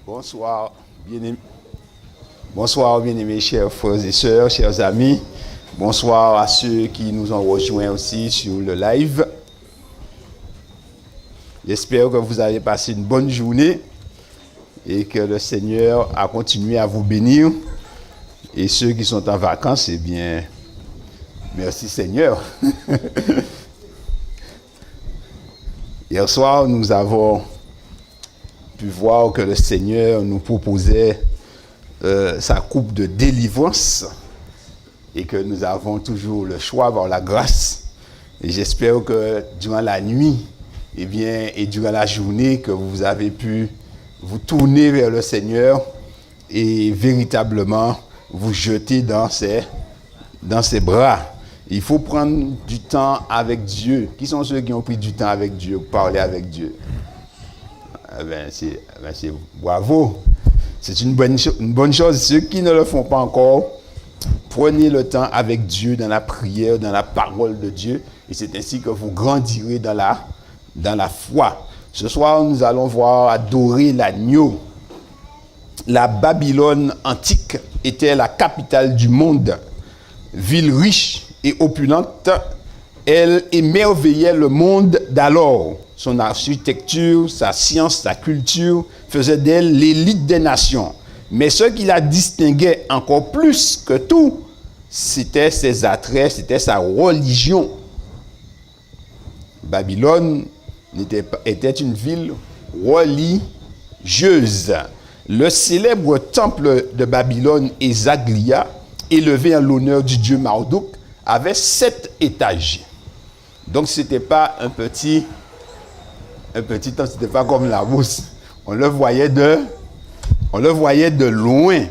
Bonsoir, bien-aimés chers frères et sœurs, chers amis. Bonsoir à ceux qui nous ont rejoints aussi sur le live. J'espère que vous avez passé une bonne journée et que le Seigneur a continué à vous bénir. Et ceux qui sont en vacances, eh bien, merci Seigneur. Hier soir, nous avons pu voir que le Seigneur nous proposait sa coupe de délivrance et que nous avons toujours le choix par la grâce. Et j'espère que durant la nuit et durant la journée, que vous avez pu vous tourner vers le Seigneur et véritablement vous jeter dans ses bras. Il faut prendre du temps avec Dieu. Qui sont ceux qui ont pris du temps avec Dieu, pour parler avec Dieu? C'est bravo. C'est une bonne chose. Ceux qui ne le font pas encore, prenez le temps avec Dieu dans la prière, dans la parole de Dieu. Et c'est ainsi que vous grandirez dans la foi. Ce soir, nous allons adorer l'agneau. La Babylone antique était la capitale du monde. Ville riche et opulente, elle émerveillait le monde d'alors. Son architecture, sa science, sa culture faisaient d'elle l'élite des nations. Mais ce qui la distinguait encore plus que tout, c'était ses attraits, c'était sa religion. Babylone était une ville religieuse. Le célèbre temple de Babylone, Esaglia, élevé en l'honneur du dieu Marduk, avait 7 étages. Donc ce n'était pas un petit temps, c'était pas comme la bourse. On le voyait de loin.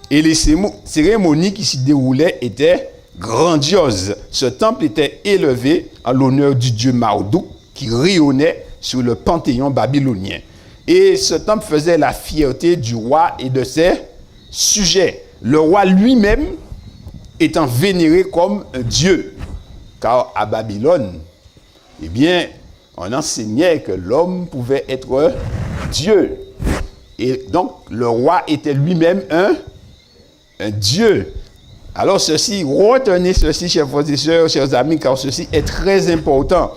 Et les cérémonies qui s'y déroulaient étaient grandioses. Ce temple était élevé en l'honneur du dieu Marduk qui rayonnait sur le panthéon babylonien. Et ce temple faisait la fierté du roi et de ses sujets. Le roi lui-même étant vénéré comme un dieu. Car à Babylone, eh bien, on enseignait que l'homme pouvait être Dieu. Et donc, le roi était lui-même un Dieu. Alors, retenez ceci, chers frères et sœurs, chers amis, car ceci est très important.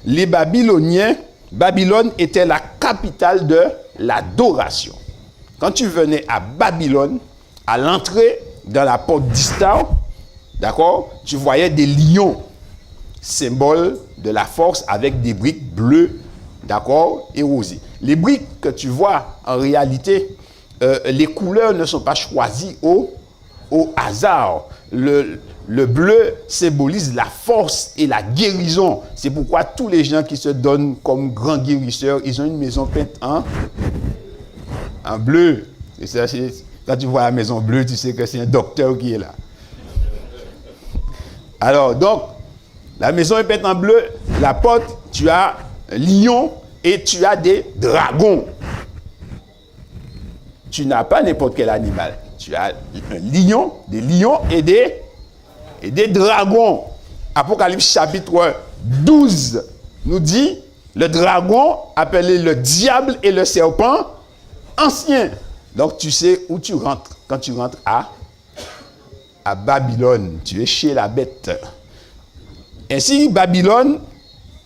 Les Babylone était la capitale de l'adoration. Quand tu venais à Babylone, à l'entrée dans la porte d'Istar, d'accord, tu voyais des lions, symbole de la force, avec des briques bleues, d'accord, et rosées. Les briques que tu vois, en réalité, les couleurs ne sont pas choisies au hasard. Le bleu symbolise la force et la guérison. C'est pourquoi tous les gens qui se donnent comme grands guérisseurs, ils ont une maison peinte en bleu. Et ça, quand tu vois la maison bleue, tu sais que c'est un docteur qui est là. Alors, donc, la maison est peinte en bleu, la porte, tu as un lion et tu as des dragons. Tu n'as pas n'importe quel animal. Tu as un lion, des lions et des dragons. Apocalypse chapitre 12 nous dit, le dragon appelé le diable et le serpent ancien. Donc tu sais où tu rentres. Quand tu rentres à Babylone, tu es chez la bête. Ainsi, Babylone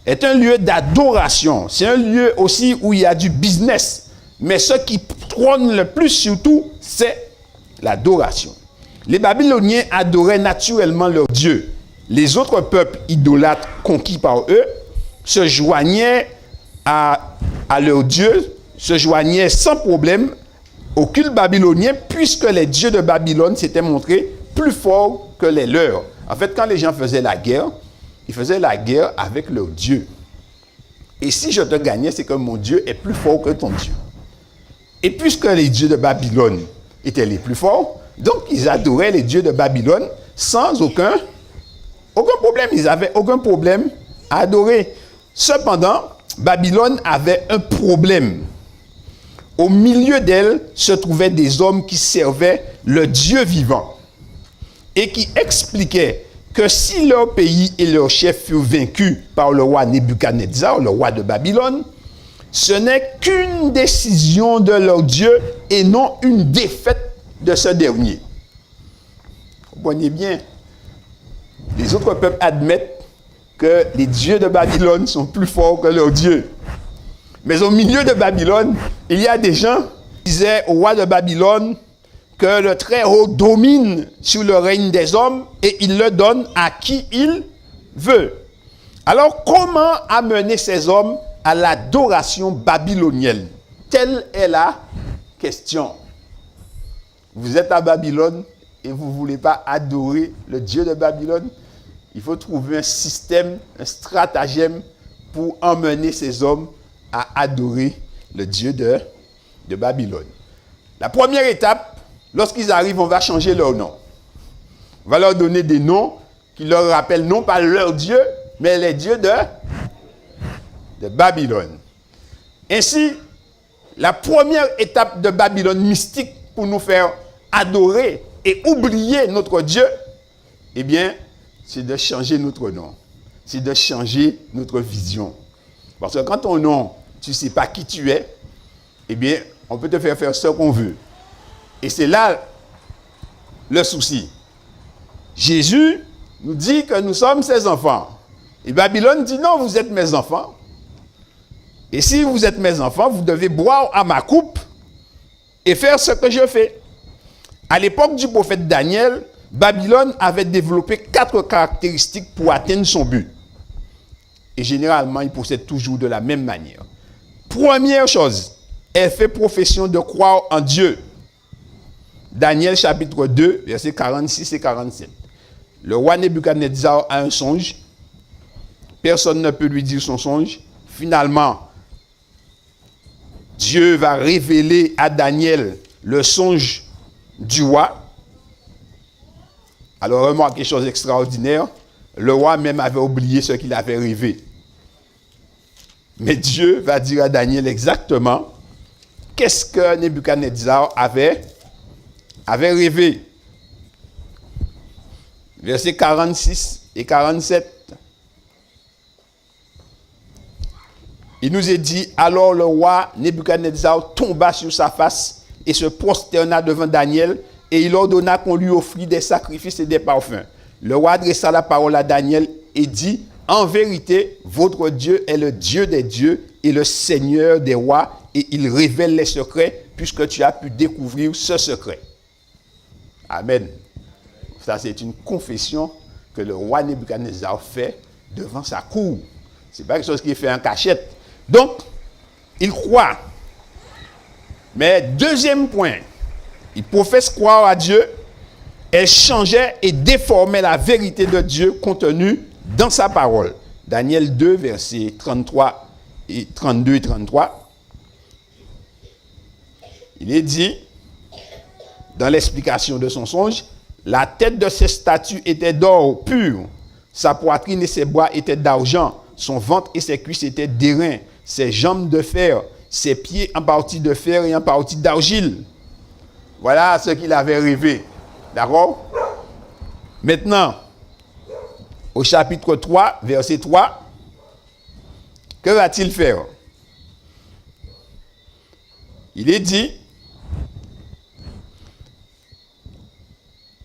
est un lieu d'adoration. C'est un lieu aussi où il y a du business. Mais ce qui trône le plus surtout, c'est l'adoration. Les Babyloniens adoraient naturellement leur Dieu. Les autres peuples idolâtres conquis par eux se joignaient à leur Dieu, se joignaient sans problème au culte babylonien, puisque les dieux de Babylone s'étaient montrés plus forts que les leurs. En fait, quand les gens faisaient la guerre, ils faisaient la guerre avec leur Dieu. Et si je te gagnais, c'est que mon Dieu est plus fort que ton Dieu. Et puisque les dieux de Babylone étaient les plus forts, donc ils adoraient les dieux de Babylone sans aucun problème. Ils n'avaient aucun problème à adorer. Cependant, Babylone avait un problème. Au milieu d'elle se trouvaient des hommes qui servaient le Dieu vivant et qui expliquaient que si leur pays et leur chef furent vaincus par le roi Nebuchadnezzar, le roi de Babylone, ce n'est qu'une décision de leur Dieu et non une défaite de ce dernier. Comprenez bien, les autres peuples admettent que les dieux de Babylone sont plus forts que leurs dieux. Mais au milieu de Babylone, il y a des gens qui disaient au roi de Babylone que le Très-Haut domine sur le règne des hommes et il le donne à qui il veut. Alors, comment amener ces hommes à l'adoration babylonienne? Telle est la question. Vous êtes à Babylone et vous ne voulez pas adorer le Dieu de Babylone? Il faut trouver un système, un stratagème pour emmener ces hommes à adorer le Dieu de Babylone. La première étape, lorsqu'ils arrivent, on va changer leur nom. On va leur donner des noms qui leur rappellent non pas leur Dieu, mais les dieux de Babylone. Ainsi, la première étape de Babylone mystique pour nous faire adorer et oublier notre Dieu, eh bien, c'est de changer notre nom. C'est de changer notre vision. Parce que quand ton nom, tu ne sais pas qui tu es, eh bien, on peut te faire ce qu'on veut. Et c'est là le souci. Jésus nous dit que nous sommes ses enfants. Et Babylone dit non, vous êtes mes enfants. Et si vous êtes mes enfants, vous devez boire à ma coupe et faire ce que je fais. À l'époque du prophète Daniel, Babylone avait développé 4 caractéristiques pour atteindre son but. Et généralement, il procède toujours de la même manière. Première chose, elle fait profession de croire en Dieu. Daniel chapitre 2, versets 46 et 47. Le roi Nebuchadnezzar a un songe. Personne ne peut lui dire son songe. Finalement, Dieu va révéler à Daniel le songe du roi. Alors, remarquez quelque chose d'extraordinaire. Le roi même avait oublié ce qu'il avait rêvé. Mais Dieu va dire à Daniel exactement qu'est-ce que Nebuchadnezzar avait rêvé. Versets 46 et 47. Il nous est dit, alors le roi Nebuchadnezzar tomba sur sa face et se prosterna devant Daniel, et il ordonna qu'on lui offrit des sacrifices et des parfums. Le roi adressa la parole à Daniel et dit, en vérité, votre Dieu est le Dieu des dieux et le Seigneur des rois, et il révèle les secrets, puisque tu as pu découvrir ce secret. Amen. Ça, c'est une confession que le roi Nebuchadnezzar fait devant sa cour. Ce n'est pas quelque chose qui est fait en cachette. Donc, il croit. Mais deuxième point, il professe croire à Dieu. Elle changeait et déformait la vérité de Dieu contenue dans sa parole. Daniel 2, versets 33 et 32 et 33. Il est dit, dans l'explication de son songe, la tête de ses statues était d'or pur, sa poitrine et ses bras étaient d'argent, son ventre et ses cuisses étaient d'airain, ses jambes de fer, ses pieds en partie de fer et en partie d'argile. Voilà ce qu'il avait rêvé. D'accord? Maintenant, au chapitre 3, verset 3, que va-t-il faire? Il est dit,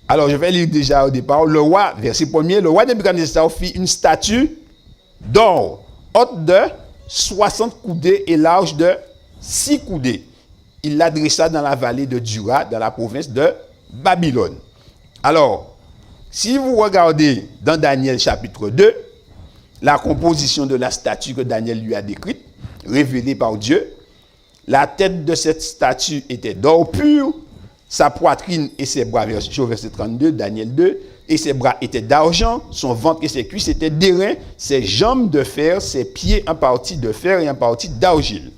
alors je vais lire déjà au départ, le roi, verset 1er, le roi Nebuchadnezzar fit une statue d'or, haute de 60 coudées et large de 6 coudées. Il l'adressa dans la vallée de Dura, dans la province de Babylone. Alors, si vous regardez dans Daniel chapitre 2, la composition de la statue que Daniel lui a décrite, révélée par Dieu, la tête de cette statue était d'or pur, sa poitrine et ses bras, verset 32, Daniel 2, et ses bras étaient d'argent, son ventre et ses cuisses étaient d'airain, ses jambes de fer, ses pieds en partie de fer et en partie d'argile.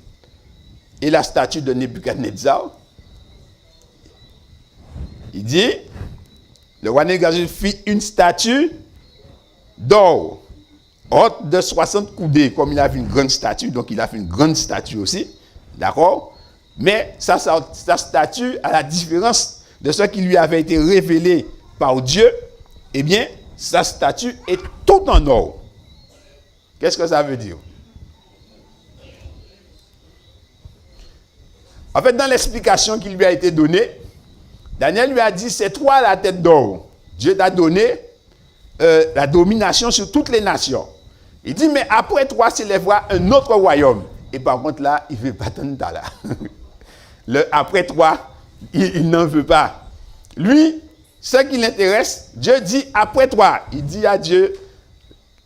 Et la statue de Nebuchadnezzar, il dit, le roi Nebuchadnezzar fit une statue d'or, haute de 60 coudées, comme il avait une grande statue, donc il a fait une grande statue aussi, d'accord? Mais sa statue, à la différence de ce qui lui avait été révélé par Dieu, eh bien, sa statue est tout en or. Qu'est-ce que ça veut dire? En fait, dans l'explication qui lui a été donnée, Daniel lui a dit, c'est toi la tête d'or. Dieu t'a donné la domination sur toutes les nations. Il dit, mais après toi s'élèvera un autre royaume. Et par contre, là, il ne veut pas t'en là. Après toi, il n'en veut pas. Lui, ce qui l'intéresse, Dieu dit, après toi, il dit à Dieu,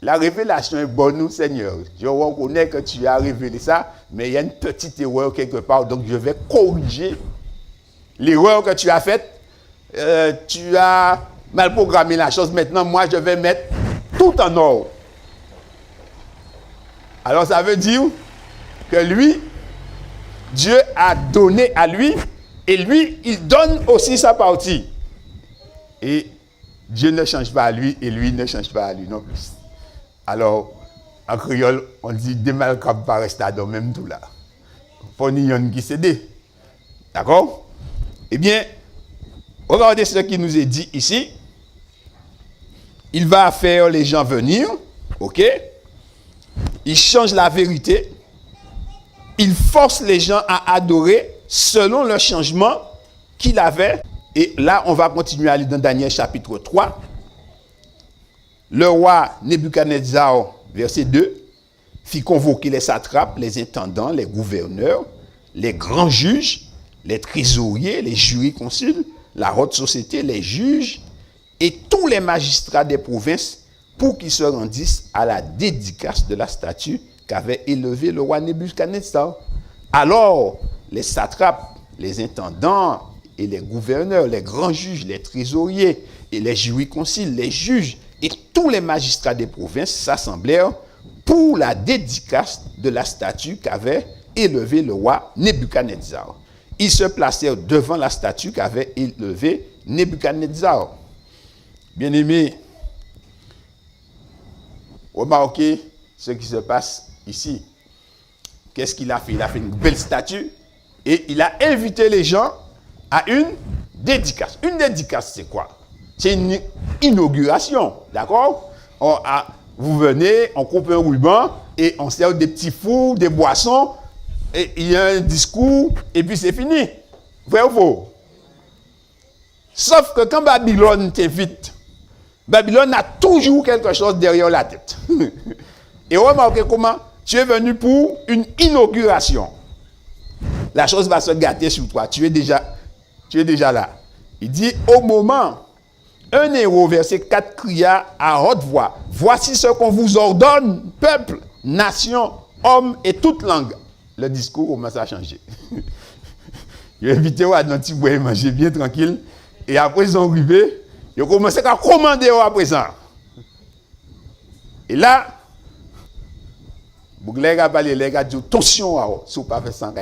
la révélation est bonne, Seigneur. Je reconnais que tu as révélé ça, mais il y a une petite erreur quelque part, donc je vais corriger l'erreur que tu as faite. Tu as mal programmé la chose. Maintenant, moi, je vais mettre tout en ordre. Alors, ça veut dire que lui, Dieu a donné à lui, et lui, il donne aussi sa partie. Et Dieu ne change pas à lui, et lui ne change pas à lui non plus. Alors, en créole, on dit « des mal cap pas rester dans même tout là ». Pour n'y qui cède. D'accord? Eh bien, regardez ce qui nous est dit ici. Il va faire les gens venir, ok? Il change la vérité. Il force les gens à adorer selon le changement qu'il avait. Et là, on va continuer à lire dans Daniel chapitre 3. Le roi Nebuchadnezzar, verset 2, fit convoquer les satrapes, les intendants, les gouverneurs, les grands juges, les trésoriers, les jurisconsuls, la haute société, les juges et tous les magistrats des provinces pour qu'ils se rendissent à la dédicace de la statue qu'avait élevée le roi Nebuchadnezzar. Alors, les satrapes, les intendants et les gouverneurs, les grands juges, les trésoriers et les jurisconsuls, les juges et tous les magistrats des provinces s'assemblèrent pour la dédicace de la statue qu'avait élevée le roi Nebuchadnezzar. Ils se placèrent devant la statue qu'avait élevée Nebuchadnezzar. Bien-aimés, remarquez ce qui se passe ici. Qu'est-ce qu'il a fait? Il a fait une belle statue et il a invité les gens à une dédicace. Une dédicace, c'est quoi? C'est une inauguration, d'accord? Vous venez, on coupe un ruban et on sert des petits fours, des boissons, et il y a un discours, et puis c'est fini. Vrai ou faux? Sauf que quand Babylone t'invite, Babylone a toujours quelque chose derrière la tête. Et remarquez comment tu es venu pour une inauguration. La chose va se gâter sur toi. Tu es déjà là. Il dit, au moment, un héros, verset 4, cria à haute voix, « Voici ce qu'on vous ordonne, peuple, nation, homme et toute langue. » Le discours commence à changer. Il a invité à un petit bois manger bien tranquille. Et après, ils ont arrivé. Ils ont commencé à commander après ça. Et là, vous avez parlé, les gars, attention, si vous ne pas faire ça,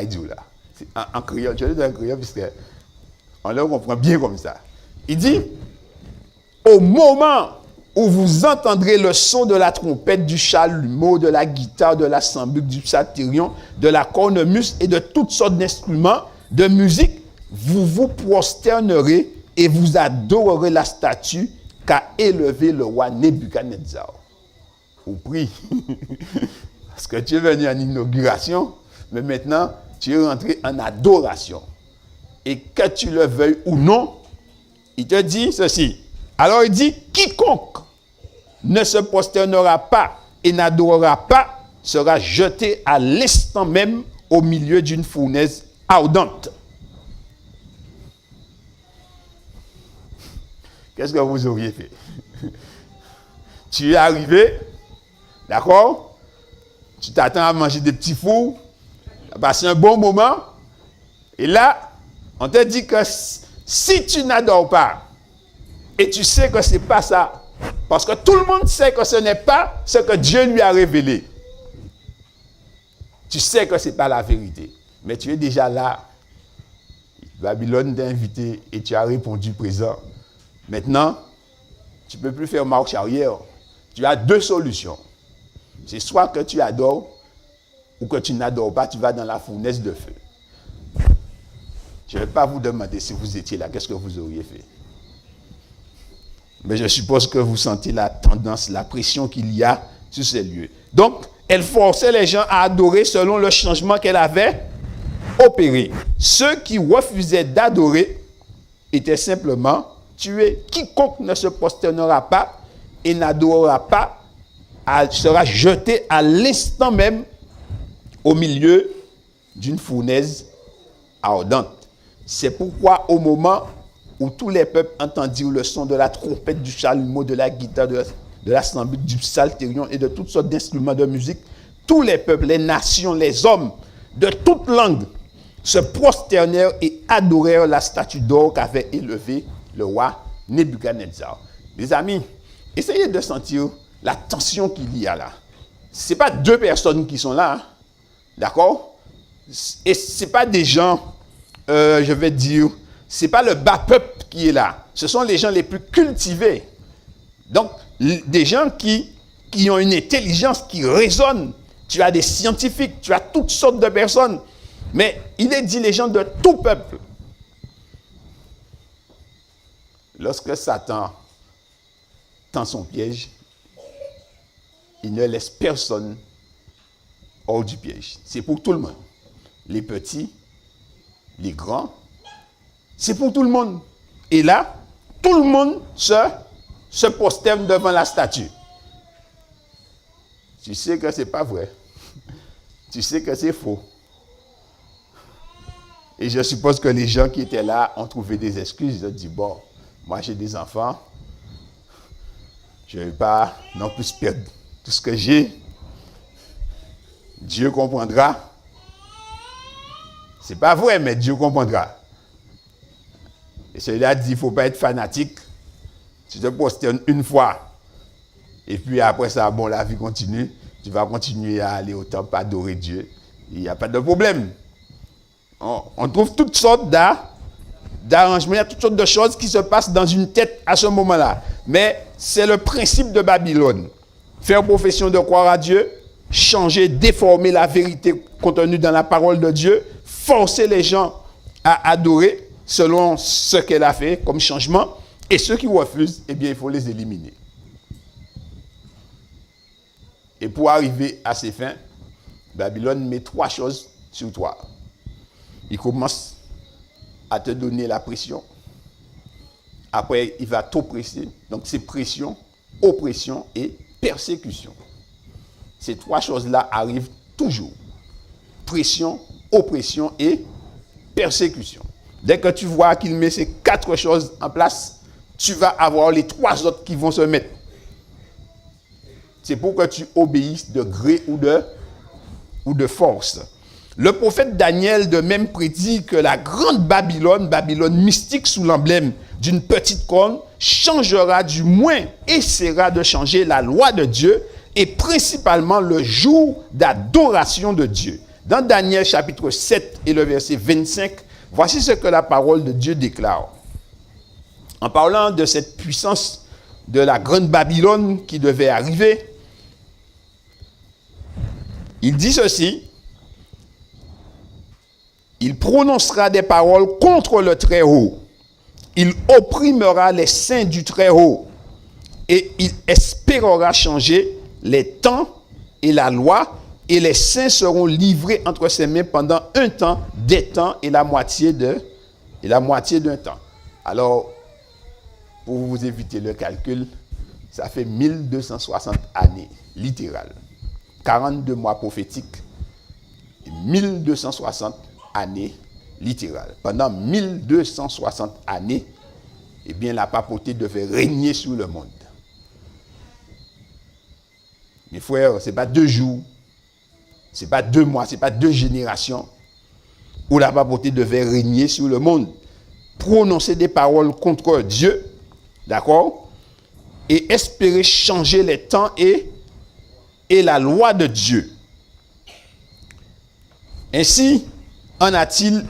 en créole, je vais dire en créole, puisqu'on le comprend bien comme ça. Il dit, au moment où vous entendrez le son de la trompette, du chalumeau, de la guitare, de la sambuc, du psalterion, de la cornemuse et de toutes sortes d'instruments de musique, vous vous prosternerez et vous adorerez la statue qu'a élevée le roi Nebuchadnezzar. Vous prie. Parce que tu es venu en inauguration, mais maintenant, tu es rentré en adoration. Et que tu le veuilles ou non, il te dit ceci. Alors il dit, quiconque ne se prosternera pas et n'adorera pas sera jeté à l'instant même au milieu d'une fournaise ardente. Qu'est-ce que vous auriez fait? Tu es arrivé, d'accord? Tu t'attends à manger des petits fours, tu as passé un bon moment, et là, on te dit que si tu n'adores pas, et tu sais que ce n'est pas ça, parce que tout le monde sait que ce n'est pas ce que Dieu lui a révélé. Tu sais que ce n'est pas la vérité, mais tu es déjà là. Babylone t'a invité et tu as répondu présent. Maintenant, tu ne peux plus faire marche arrière. Tu as deux solutions. C'est soit que tu adores ou que tu n'adores pas, tu vas dans la fournaise de feu. Je ne vais pas vous demander si vous étiez là, qu'est-ce que vous auriez fait. Mais je suppose que vous sentez la tendance, la pression qu'il y a sur ces lieux. Donc, elle forçait les gens à adorer selon le changement qu'elle avait opéré. Ceux qui refusaient d'adorer étaient simplement tués. Quiconque ne se prosternera pas et n'adorera pas sera jeté à l'instant même au milieu d'une fournaise ardente. C'est pourquoi au moment où tous les peuples entendirent le son de la trompette, du chalumeau, de la guitare, de la sambute, du psalterion et de toutes sortes d'instruments de musique, tous les peuples, les nations, les hommes de toutes langues se prosternèrent et adorèrent la statue d'or qu'avait élevée le roi Nebuchadnezzar. Les amis, essayez de sentir la tension qu'il y a là. Ce n'est pas deux personnes qui sont là, hein? D'accord? Et ce n'est pas des gens, je vais dire, ce n'est pas le bas peuple qui est là. Ce sont les gens les plus cultivés. Donc, des gens qui ont une intelligence, qui raisonnent. Tu as des scientifiques, tu as toutes sortes de personnes. Mais il est dit les gens de tout peuple. Lorsque Satan tend son piège, il ne laisse personne hors du piège. C'est pour tout le monde. Les petits, les grands, c'est pour tout le monde. Et là, tout le monde se prosterne devant la statue. Tu sais que ce n'est pas vrai. Tu sais que c'est faux. Et je suppose que les gens qui étaient là ont trouvé des excuses. Ils ont dit, bon, moi j'ai des enfants, je ne vais pas non plus perdre tout ce que j'ai. Dieu comprendra. C'est pas vrai, mais Dieu comprendra. Et celui-là dit, il ne faut pas être fanatique. Tu te prosternes une fois. Et puis après ça, bon, la vie continue. Tu vas continuer à aller au temple, adorer Dieu. Il n'y a pas de problème. On trouve toutes sortes d'arrangements, il y a toutes sortes de choses qui se passent dans une tête à ce moment-là. Mais c'est le principe de Babylone. Faire profession de croire à Dieu, changer, déformer la vérité contenue dans la parole de Dieu, forcer les gens à adorer selon ce qu'elle a fait comme changement. Et ceux qui refusent, eh bien, il faut les éliminer. Et pour arriver à ces fins, Babylone met 3 choses sur toi. Il commence à te donner la pression. Après, il va t'oppresser. Donc, c'est pression, oppression et persécution. Ces 3 choses-là arrivent toujours. Pression, oppression et persécution. Dès que tu vois qu'il met ces 4 choses en place, tu vas avoir les 3 autres qui vont se mettre. C'est pour que tu obéisses de gré ou de force. Le prophète Daniel de même prédit que la grande Babylone, Babylone mystique sous l'emblème d'une petite corne, changera du moins, essaiera de changer la loi de Dieu et principalement le jour d'adoration de Dieu. Dans Daniel chapitre 7 et le verset 25, voici ce que la parole de Dieu déclare. En parlant de cette puissance de la grande Babylone qui devait arriver, il dit ceci: il prononcera des paroles contre le Très-Haut. Il opprimera les saints du Très-Haut. Et il espérera changer les temps et la loi. Et les saints seront livrés entre ses mains pendant un temps, des temps et la moitié d'un temps. Alors, pour vous éviter le calcul, ça fait 1260 années, littéral. 42 mois prophétiques et 1260 années littérales. Pendant 1260 années, eh bien, la papauté devait régner sur le monde. Mes frères, ce n'est pas 2 jours, ce n'est pas 2 mois, ce n'est pas 2 générations où la papauté devait régner sur le monde. Prononcer des paroles contre Dieu, d'accord, et espérer changer les temps et la loi de Dieu. Ainsi en a-t-il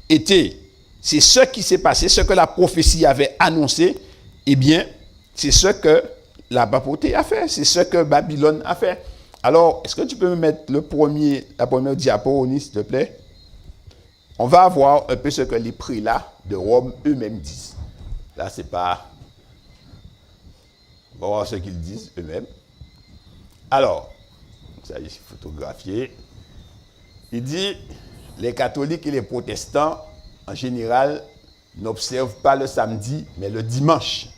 été. C'est ce qui s'est passé, ce que la prophétie avait annoncé. Eh bien, c'est ce que la papauté a fait, c'est ce que Babylone a fait. Alors, est-ce que tu peux me mettre la première diapo, s'il te plaît? On va voir un peu ce que les prélats de Rome eux-mêmes disent. Là, c'est pas... On va voir ce qu'ils disent eux-mêmes. Alors, ça y est, photographié. Il dit, Les catholiques et les protestants, en général, n'observent pas le samedi, mais le dimanche.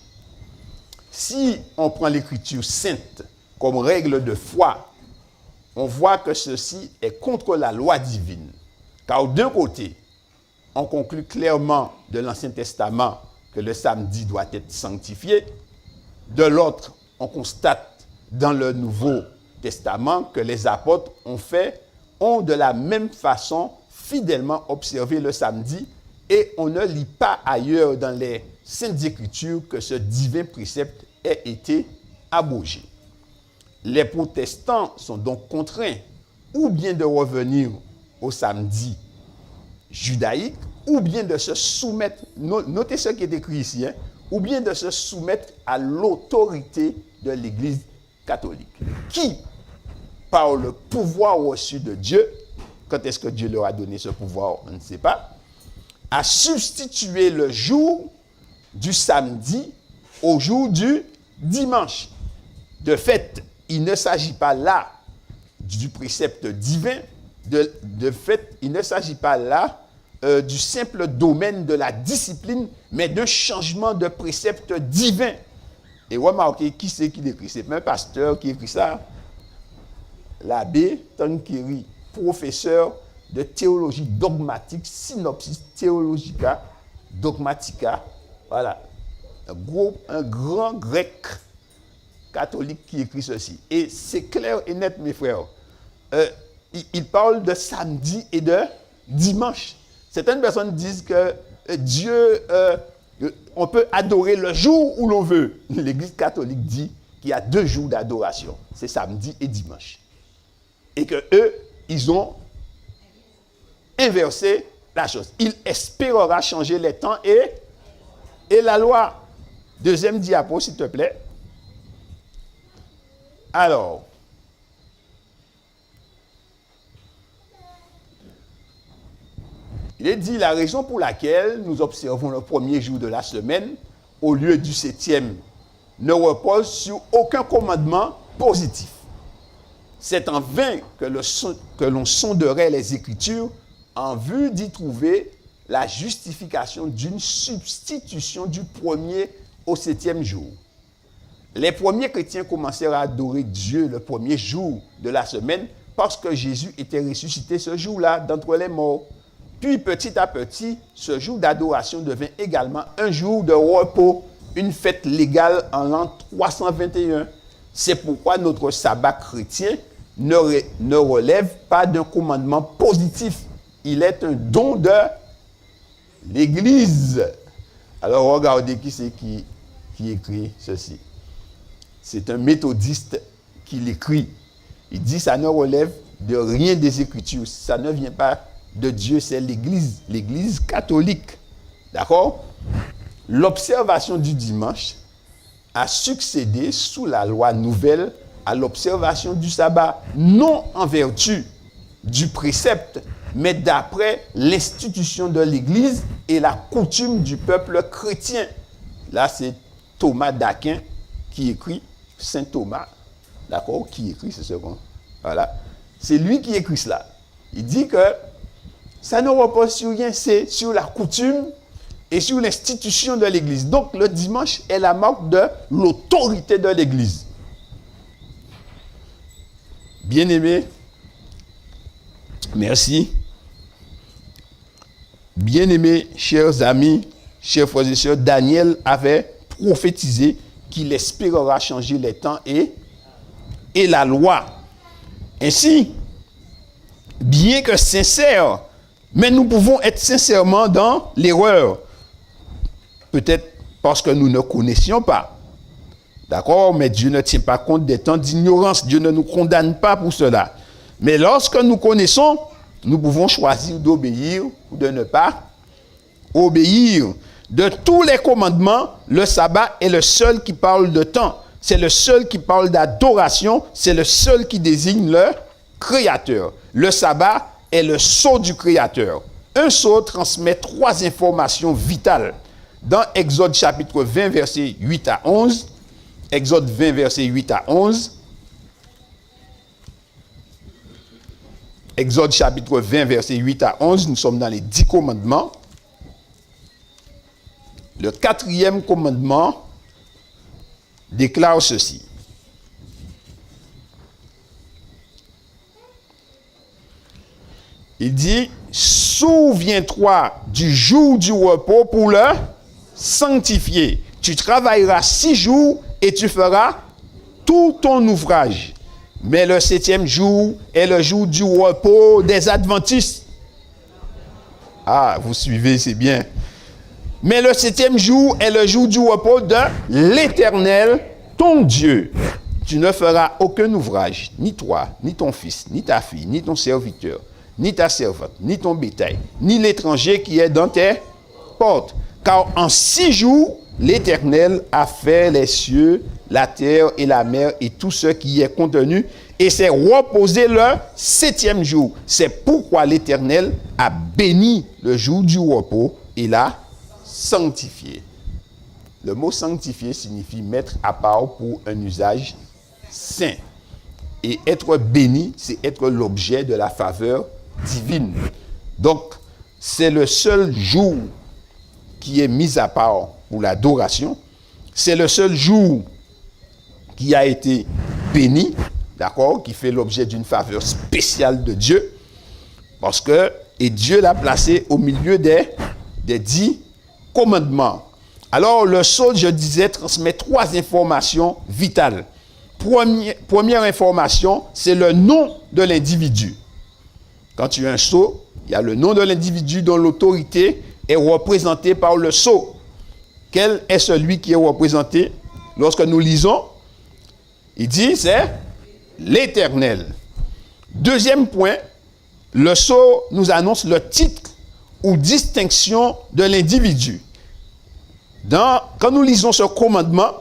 Si on prend l'écriture sainte comme règle de foi, on voit que ceci est contre la loi divine. Car d'un côté, on conclut clairement de l'Ancien Testament que le samedi doit être sanctifié. De l'autre, on constate dans le Nouveau Testament que les apôtres ont de la même façon fidèlement observé le samedi, et on ne lit pas ailleurs dans les Saintes Écritures que ce divin précepte ait été abrogé. Les protestants sont donc contraints ou bien de revenir au samedi judaïque, ou bien de se soumettre, notez ce qui est écrit ici, ou bien de se soumettre à l'autorité de l'Église catholique, qui, par le pouvoir reçu de Dieu, quand est-ce que Dieu leur a donné ce pouvoir, on ne sait pas, a substitué le jour du samedi au jour du dimanche. De fait, il ne s'agit pas là du précepte divin, de fait, il ne s'agit pas là du simple domaine de la discipline, mais d'un changement de précepte divin. Et remarquez, qui c'est qui l'écrit? C'est pas un pasteur qui écrit ça. L'abbé Tankeri, professeur de théologie dogmatique, Synopsis Theologica Dogmatica. Voilà. Un grand grec catholique qui écrit ceci. Et c'est clair et net, mes frères. Il parle de samedi et de dimanche. Certaines personnes disent que Dieu, on peut adorer le jour où l'on veut. L'Église catholique dit qu'il y a 2 jours d'adoration. C'est samedi et dimanche. Et que eux, ils ont inversé la chose. Il espérera changer les temps et la loi. Deuxième diapo, s'il te plaît. Alors, il est dit la raison pour laquelle nous observons le premier jour de la semaine au lieu du 7e ne repose sur aucun commandement positif. C'est en vain que l'on sonderait les Écritures en vue d'y trouver la justification d'une substitution du premier au 7e jour. Les premiers chrétiens commencèrent à adorer Dieu le premier jour de la semaine parce que Jésus était ressuscité ce jour-là d'entre les morts. Puis petit à petit, ce jour d'adoration devint également un jour de repos, une fête légale en l'an 321. C'est pourquoi notre sabbat chrétien ne relève pas d'un commandement positif. Il est un don de l'Église. Alors regardez qui c'est qui écrit ceci. C'est un méthodiste qui l'écrit. Il dit ça ne relève de rien des Écritures. Ça ne vient pas de Dieu, c'est l'Église catholique. D'accord? L'observation du dimanche a succédé sous la loi nouvelle à l'observation du sabbat, non en vertu du précepte, mais d'après l'institution de l'Église et la coutume du peuple chrétien. Là, c'est Thomas d'Aquin qui écrit, Saint Thomas, d'accord, qui écrit ce second. Voilà. C'est lui qui écrit cela. Il dit que ça ne repose sur rien, c'est sur la coutume et sur l'institution de l'Église. Donc, le dimanche est la marque de l'autorité de l'Église. Bien-aimés, merci. Bien-aimés, chers amis, chers frères et sœurs, Daniel avait prophétisé qu'il espérera changer les temps et la loi. Ainsi, bien que sincère, mais nous pouvons être sincèrement dans l'erreur. Peut-être parce que nous ne connaissions pas. D'accord? Mais Dieu ne tient pas compte des temps d'ignorance. Dieu ne nous condamne pas pour cela. Mais lorsque nous connaissons, nous pouvons choisir d'obéir ou de ne pas obéir. De tous les commandements, le sabbat est le seul qui parle de temps. C'est le seul qui parle d'adoration. C'est le seul qui désigne le Créateur. Le sabbat est le sceau du Créateur. Un sceau transmet 3 informations vitales. Dans Exode chapitre 20, versets 8 à 11, Exode 20, versets 8 à 11, Exode chapitre 20, versets 8 à 11, nous sommes dans les 10 commandements. Le 4e commandement déclare ceci. Il dit, souviens-toi du jour du repos pour le sanctifier. Tu travailleras 6 jours et tu feras tout ton ouvrage. Mais le 7e jour est le jour du repos des adventistes. Ah, vous suivez, c'est bien. Mais le 7e jour est le jour du repos de l'Éternel, ton Dieu. Tu ne feras aucun ouvrage, ni toi, ni ton fils, ni ta fille, ni ton serviteur, ni ta servante, ni ton bétail, ni l'étranger qui est dans tes portes. Car en 6 jours, l'Éternel a fait les cieux, la terre et la mer et tout ce qui y est contenu, et s'est reposé le 7e jour. C'est pourquoi l'Éternel a béni le jour du repos et l'a sanctifié. Le mot sanctifié signifie mettre à part pour un usage saint. Et être béni, c'est être l'objet de la faveur divine. Donc, c'est le seul jour qui est mis à part pour l'adoration. C'est le seul jour qui a été béni, d'accord, qui fait l'objet d'une faveur spéciale de Dieu, parce que, et Dieu l'a placé au milieu des 10 commandements. Alors, le sceau, je disais, transmet 3 informations vitales. Première information, c'est le nom de l'individu. Quand tu as un sceau, il y a le nom de l'individu dont l'autorité est représentée par le sceau. Quel est celui qui est représenté? Lorsque nous lisons, il dit, c'est l'Éternel. Deuxième point, le sceau nous annonce le titre ou distinction de l'individu. Quand nous lisons ce commandement,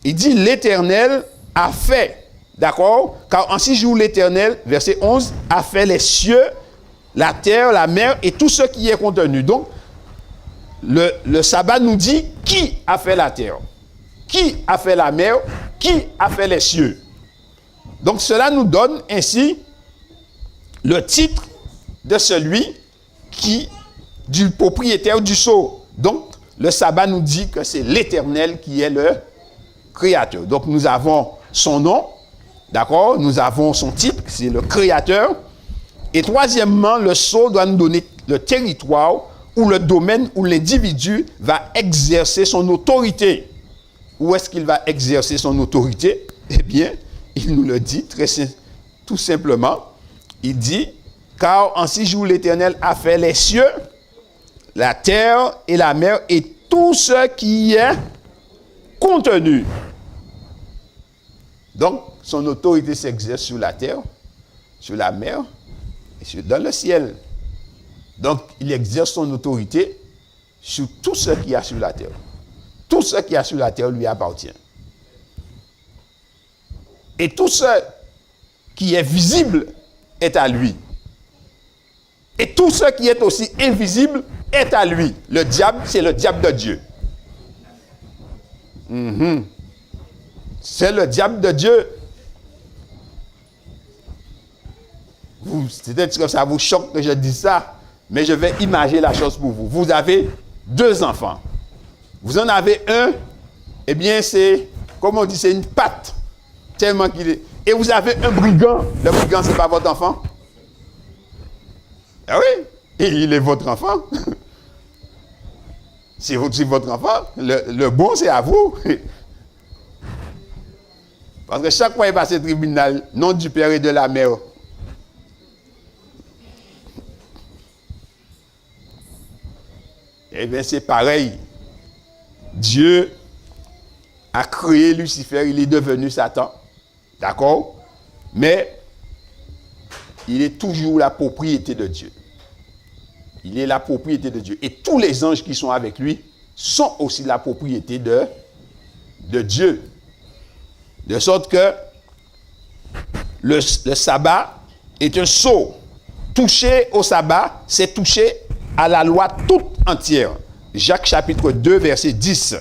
il dit l'Éternel a fait, d'accord? Car en 6 jours l'Éternel, verset 11, a fait les cieux, la terre, la mer et tout ce qui est contenu. Donc, le sabbat nous dit qui a fait la terre, qui a fait la mer, qui a fait les cieux. Donc, cela nous donne ainsi le titre de celui du propriétaire du sceau. Donc, le sabbat nous dit que c'est l'Éternel qui est le créateur. Donc, nous avons son nom, d'accord? Nous avons son titre, c'est le créateur. Et troisièmement, le sceau doit nous donner le territoire ou le domaine où l'individu va exercer son autorité. Où est-ce qu'il va exercer son autorité? Eh bien, il nous le dit tout simplement. Il dit, car en 6 jours l'Éternel a fait les cieux, la terre et la mer et tout ce qui y est contenu. Donc, son autorité s'exerce sur la terre, sur la mer et dans le ciel. Donc, il exerce son autorité sur tout ce qu'il y a sur la terre. Tout ce qu'il y a sur la terre lui appartient. Et tout ce qui est visible est à lui. Et tout ce qui est aussi invisible est à lui. Le diable, c'est le diable de Dieu. C'est le diable de Dieu. Peut-être que ça vous choque que je dise ça, mais je vais imager la chose pour vous. Vous avez 2 enfants. Vous en avez un, eh bien c'est, comme on dit, c'est une patte. Tellement qu'il est. Et vous avez un brigand. Le brigand, ce n'est pas votre enfant? Ah oui, et il est votre enfant. C'est votre enfant. Le bon, c'est à vous. Parce que chaque fois qu'il passe au tribunal, nom du père et de la mère. Eh bien, c'est pareil. Dieu a créé Lucifer, il est devenu Satan. D'accord? Mais il est toujours la propriété de Dieu. Il est la propriété de Dieu. Et tous les anges qui sont avec lui sont aussi la propriété de Dieu. De sorte que le sabbat est un sceau. Toucher au sabbat, c'est toucher à la loi toute entière. Jacques chapitre 2, verset 10.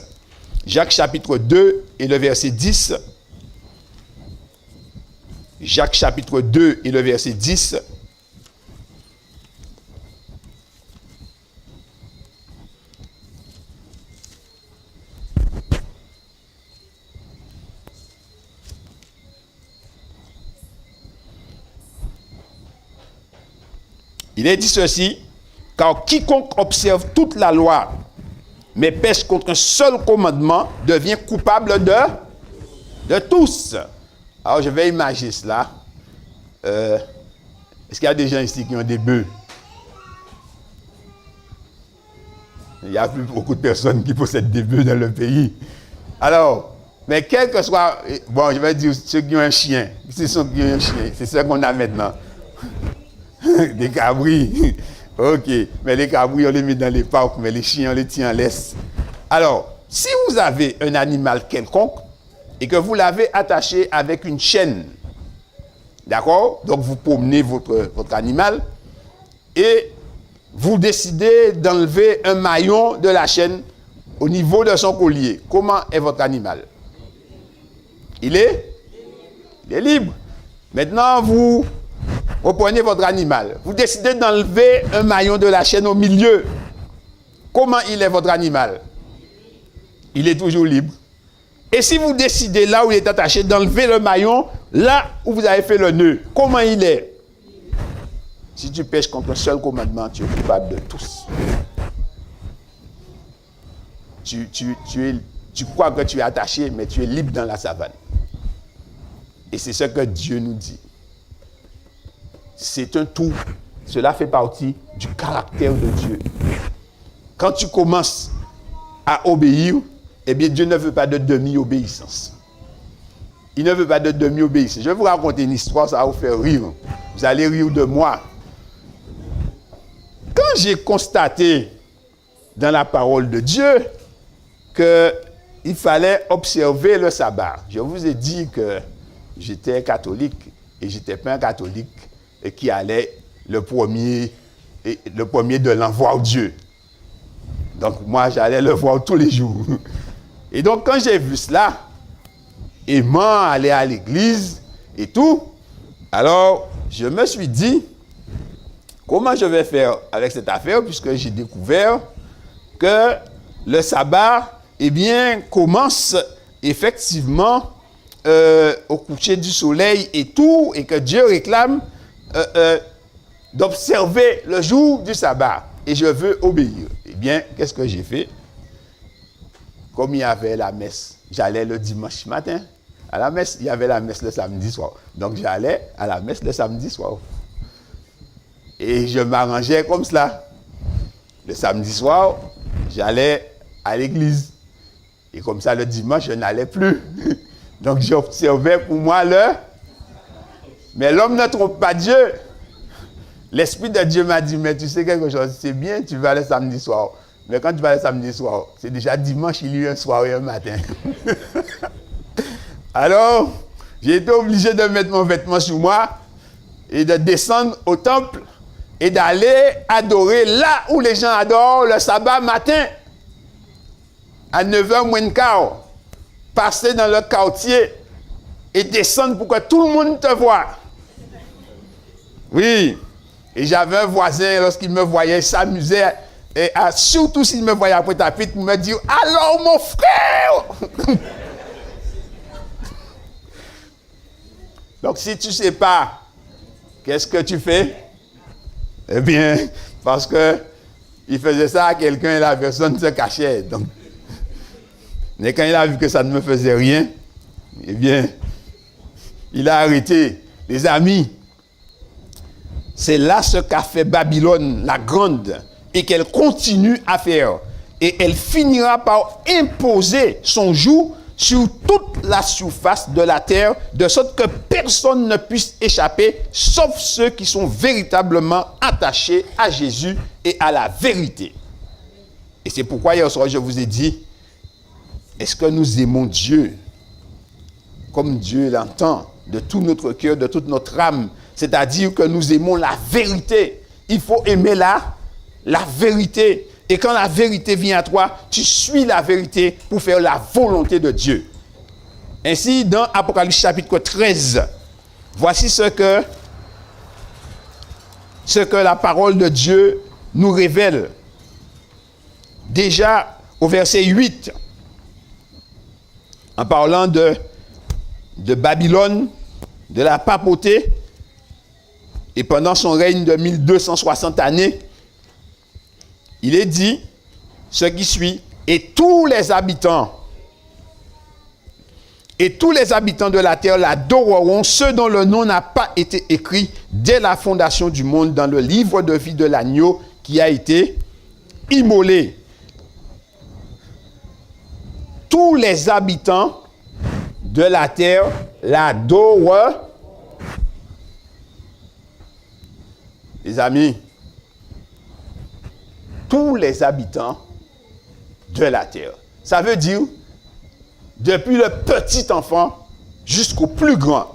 Jacques chapitre 2 et le verset 10. Jacques chapitre 2 et le verset 10. Il est dit ceci, car quiconque observe toute la loi, mais pêche contre un seul commandement, devient coupable de tous. Alors je vais imaginer cela. Est-ce qu'il y a des gens ici qui ont des bœufs? Il n'y a plus beaucoup de personnes qui possèdent des bœufs dans le pays. Alors, mais quel que soit... Bon, je vais dire ceux qui ont un chien. C'est ceux qui ont un chien. C'est ce qu'on a maintenant. Des cabris. OK. Mais les cabris, on les met dans les parcs, mais les chiens, on les tient en laisse. Alors, si vous avez un animal quelconque et que vous l'avez attaché avec une chaîne, d'accord? Donc, vous promenez votre animal et vous décidez d'enlever un maillon de la chaîne au niveau de son collier. Comment est votre animal? Il est libre. Maintenant, vous reprenez votre animal. Vous décidez d'enlever un maillon de la chaîne au milieu. Comment il est votre animal? Il est toujours libre. Et si vous décidez là où il est attaché d'enlever le maillon, là où vous avez fait le nœud, comment il est? Si tu pêches contre un seul commandement, tu es coupable de tous. Tu crois que tu es attaché, mais tu es libre dans la savane. Et c'est ce que Dieu nous dit. C'est un tout. Cela fait partie du caractère de Dieu. Quand tu commences à obéir, eh bien Dieu ne veut pas de demi-obéissance. Il ne veut pas de demi-obéissance. Je vais vous raconter une histoire, ça va vous faire rire. Vous allez rire de moi. Quand j'ai constaté dans la parole de Dieu qu'il fallait observer le sabbat, je vous ai dit que j'étais catholique et je n'étais pas un catholique et qui allait le premier de l'an voir Dieu. Donc moi, j'allais le voir tous les jours. Et donc quand j'ai vu cela, aimant aller à l'église et tout, alors je me suis dit, comment je vais faire avec cette affaire, puisque j'ai découvert que le sabbat, eh bien, commence effectivement au coucher du soleil et tout, et que Dieu réclame d'observer le jour du sabbat. Et je veux obéir. Eh bien, qu'est-ce que j'ai fait? Comme il y avait la messe, j'allais le dimanche matin à la messe, il y avait la messe le samedi soir. Donc j'allais à la messe le samedi soir. Et je m'arrangeais comme cela. Le samedi soir, j'allais à l'église. Et comme ça, le dimanche, je n'allais plus. Donc, j'observais pour moi Mais l'homme ne trompe pas Dieu. L'Esprit de Dieu m'a dit, mais tu sais quelque chose, c'est bien, tu vas le samedi soir. Mais quand tu vas le samedi soir, c'est déjà dimanche, il y a un soir et un matin. Alors, j'ai été obligé de mettre mon vêtement sur moi et de descendre au temple et d'aller adorer là où les gens adorent le sabbat matin, à 9h moins le quart, passer dans le quartier et descendre pour que tout le monde te voie. Oui, et j'avais un voisin, lorsqu'il me voyait, il s'amusait, et surtout s'il me voyait après tapis, pour me dire « Alors mon frère !» Donc si tu ne sais pas, qu'est-ce que tu fais? Eh bien, parce que il faisait ça à quelqu'un et la personne se cachait. Donc, mais quand il a vu que ça ne me faisait rien, eh bien, il a arrêté. Les amis, c'est là ce qu'a fait Babylone, la grande, et qu'elle continue à faire. Et elle finira par imposer son joug sur toute la surface de la terre, de sorte que personne ne puisse échapper, sauf ceux qui sont véritablement attachés à Jésus et à la vérité. Et c'est pourquoi hier soir, je vous ai dit, est-ce que nous aimons Dieu comme Dieu l'entend, de tout notre cœur, de toute notre âme, c'est-à-dire que nous aimons la vérité. Il faut aimer la vérité. Et quand la vérité vient à toi, tu suis la vérité pour faire la volonté de Dieu. Ainsi, dans Apocalypse chapitre 13, voici ce que la parole de Dieu nous révèle. Déjà au verset 8, en parlant de Babylone, de la papauté, Et pendant son règne de 1260 années, il est dit ce qui suit, et tous les habitants de la terre l'adoreront, ceux dont le nom n'a pas été écrit dès la fondation du monde dans le livre de vie de l'agneau qui a été immolé. Tous les habitants de la terre l'adorent. Les amis, tous les habitants de la terre. Ça veut dire, depuis le petit enfant jusqu'au plus grand,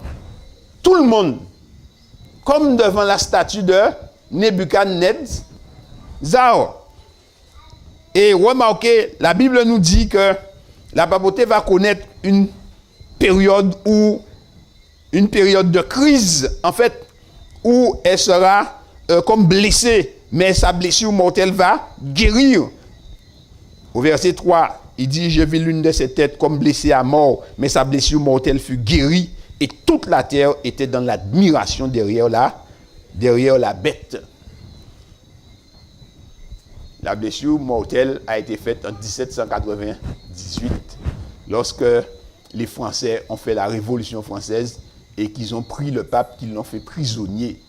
tout le monde, comme devant la statue de Nebuchadnezzar. Et remarquez, la Bible nous dit que la papauté va connaître une période de crise, en fait, où elle sera comme blessée, mais sa blessure mortelle va guérir. Au verset 3, il dit, je vis l'une de ses têtes comme blessée à mort, mais sa blessure mortelle fut guérie, et toute la terre était dans l'admiration derrière la bête. La blessure mortelle a été faite en 1798, lorsque les Français ont fait la Révolution française et qu'ils ont pris le pape, qu'ils l'ont fait prisonnier.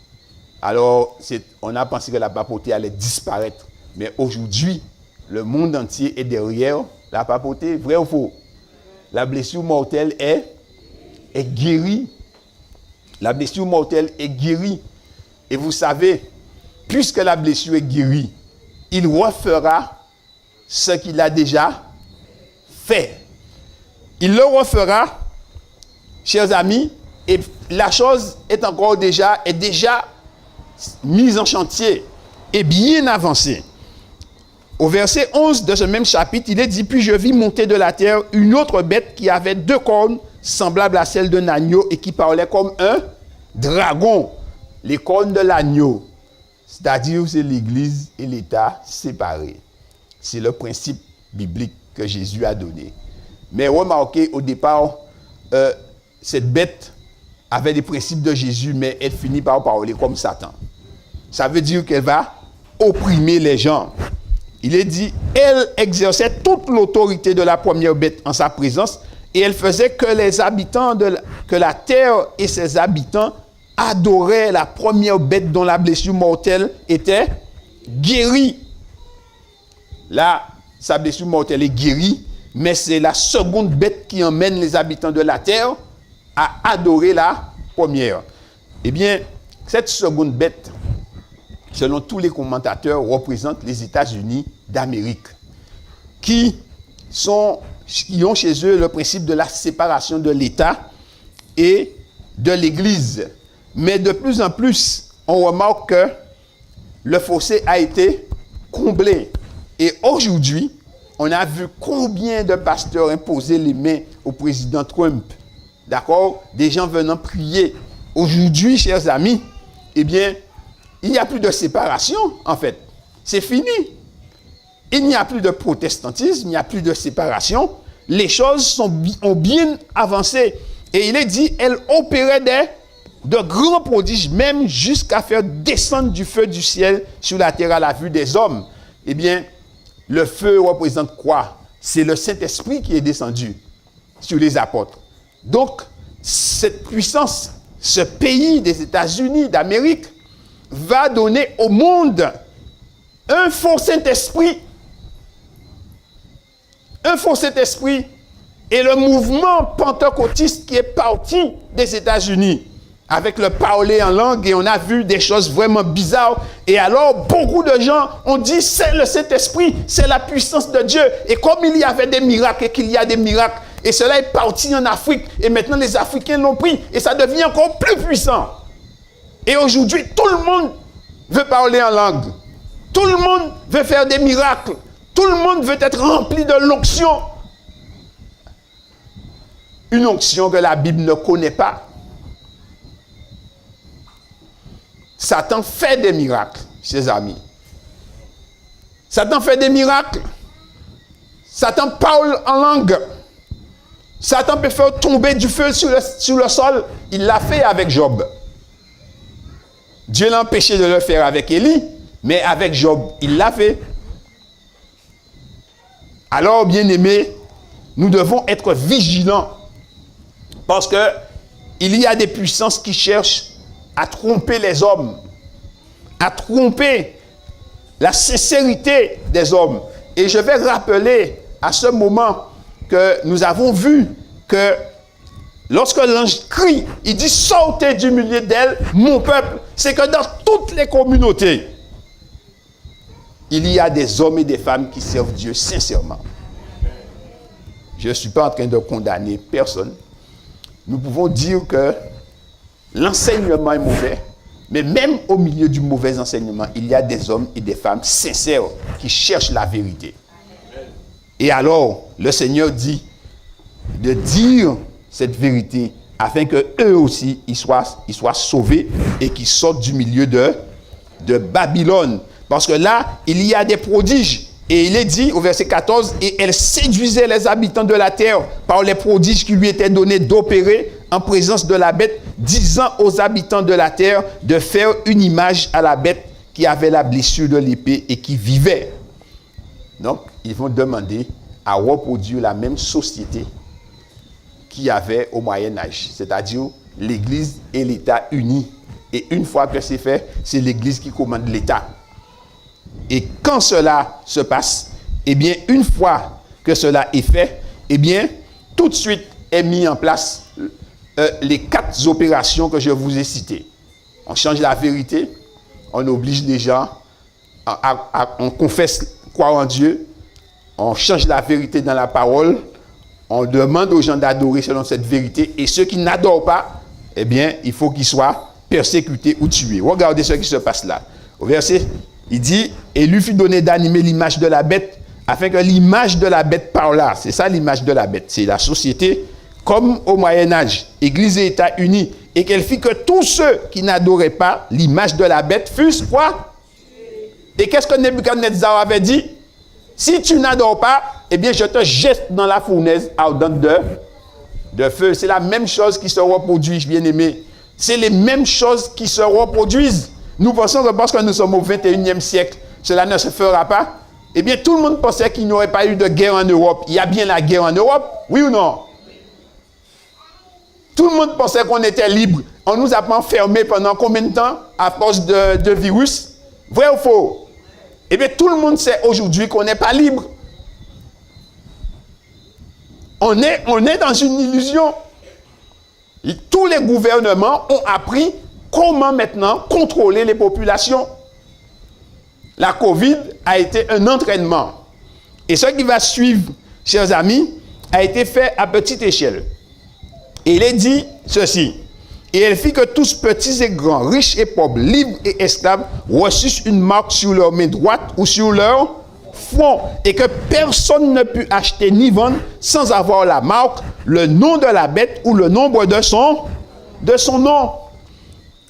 Alors, on a pensé que la papauté allait disparaître. Mais aujourd'hui, le monde entier est derrière la papauté. Vrai ou faux? La blessure mortelle est guérie. La blessure mortelle est guérie. Et vous savez, puisque la blessure est guérie, il refera ce qu'il a déjà fait. Il le refera, chers amis, et la chose est déjà mise en chantier et bien avancée. Au verset 11 de ce même chapitre, il est dit, puis je vis monter de la terre une autre bête qui avait 2 cornes semblables à celles d'un agneau et qui parlait comme un dragon. Les cornes de l'agneau, c'est-à-dire c'est l'Église et l'État séparés. C'est le principe biblique que Jésus a donné. Mais remarquez, au départ, cette bête avait des principes de Jésus, mais elle finit par parler comme Satan. Ça veut dire qu'elle va opprimer les gens. Il est dit, elle exerçait toute l'autorité de la première bête en sa présence, et elle faisait que que la terre et ses habitants adoraient la première bête dont la blessure mortelle était guérie. Là, sa blessure mortelle est guérie, mais c'est la seconde bête qui emmène les habitants de la terre à adorer la première. Eh bien, cette seconde bête, selon tous les commentateurs, représente les États-Unis d'Amérique, qui ont chez eux le principe de la séparation de l'État et de l'Église. Mais de plus en plus, on remarque que le fossé a été comblé. Et aujourd'hui, on a vu combien de pasteurs imposer les mains au président Trump. D'accord? Des gens venant prier. Aujourd'hui, chers amis, eh bien, il n'y a plus de séparation, en fait. C'est fini. Il n'y a plus de protestantisme, il n'y a plus de séparation. Les choses ont bien avancé. Et il est dit, elle opérait de grands prodiges, même jusqu'à faire descendre du feu du ciel sur la terre à la vue des hommes. Eh bien, le feu représente quoi? C'est le Saint-Esprit qui est descendu sur les apôtres. Donc, cette puissance, ce pays des États-Unis d'Amérique, va donner au monde un faux Saint-Esprit. Un faux Saint-Esprit. Et le mouvement pentecôtiste qui est parti des États-Unis avec le parler en langue, et on a vu des choses vraiment bizarres. Et alors, beaucoup de gens ont dit, c'est le Saint-Esprit, c'est la puissance de Dieu. Et comme il y avait des miracles et qu'il y a des miracles, et cela est parti en Afrique, et maintenant les Africains l'ont pris, et ça devient encore plus puissant. Et aujourd'hui, tout le monde veut parler en langue. Tout le monde veut faire des miracles. Tout le monde veut être rempli de l'onction. Une onction que la Bible ne connaît pas. Satan fait des miracles, chers amis. Satan fait des miracles. Satan parle en langue. Satan peut faire tomber du feu sur le sol. Il l'a fait avec Job. Dieu l'a empêché de le faire avec Élie, mais avec Job, il l'a fait. Alors, bien-aimés, nous devons être vigilants parce que il y a des puissances qui cherchent à tromper les hommes, à tromper la sincérité des hommes. Et je vais rappeler à ce moment que nous avons vu que lorsque l'ange crie, il dit « Sortez du milieu d'elle, mon peuple », c'est que dans toutes les communautés, il y a des hommes et des femmes qui servent Dieu sincèrement. Je ne suis pas en train de condamner personne. Nous pouvons dire que l'enseignement est mauvais, mais même au milieu du mauvais enseignement, il y a des hommes et des femmes sincères qui cherchent la vérité. Et alors, le Seigneur dit de dire cette vérité afin qu'eux aussi, ils soient sauvés et qu'ils sortent du milieu de Babylone. Parce que là, il y a des prodiges. Et il est dit au verset 14, « Et elle séduisait les habitants de la terre par les prodiges qui lui étaient donnés d'opérer en présence de la bête, disant aux habitants de la terre de faire une image à la bête qui avait la blessure de l'épée et qui vivait. » Donc, ils vont demander à reproduire la même société qu'il y avait au Moyen-Âge, c'est-à-dire l'Église et l'État unis. Et une fois que c'est fait, c'est l'Église qui commande l'État. Et quand cela se passe, eh bien, une fois que cela est fait, eh bien, tout de suite est mis en place les 4 opérations que je vous ai citées. On change la vérité, on oblige les gens, on confesse croire en Dieu, on change la vérité dans la parole, on demande aux gens d'adorer selon cette vérité, et ceux qui n'adorent pas, eh bien, il faut qu'ils soient persécutés ou tués. Regardez ce qui se passe là. Au verset, il dit, et lui fut donné d'animer l'image de la bête, afin que l'image de la bête parlât. C'est ça l'image de la bête, c'est la société, comme au Moyen-Âge, Église et État unis, et qu'elle fit que tous ceux qui n'adoraient pas l'image de la bête fussent quoi? Et qu'est-ce que Nebuchadnezzar avait dit? Si tu n'adores pas, eh bien je te jette dans la fournaise ardente de feu. C'est la même chose qui se reproduit, bien-aimés. C'est les mêmes choses qui se reproduisent. Nous pensons que parce que nous sommes au 21e siècle, cela ne se fera pas. Eh bien, tout le monde pensait qu'il n'y aurait pas eu de guerre en Europe. Il y a bien la guerre en Europe, oui ou non? Tout le monde pensait qu'on était libre. On nous a enfermés pendant combien de temps à cause de virus? Vrai ou faux? Eh bien, tout le monde sait aujourd'hui qu'on n'est pas libre. On est dans une illusion. Et tous les gouvernements ont appris comment maintenant contrôler les populations. La COVID a été un entraînement. Et ce qui va suivre, chers amis, a été fait à petite échelle. Et il est dit ceci. Et elle fit que tous petits et grands, riches et pauvres, libres et esclaves, reçussent une marque sur leur main droite ou sur leur front, et que personne ne put acheter ni vendre sans avoir la marque, le nom de la bête ou le nombre de son nom.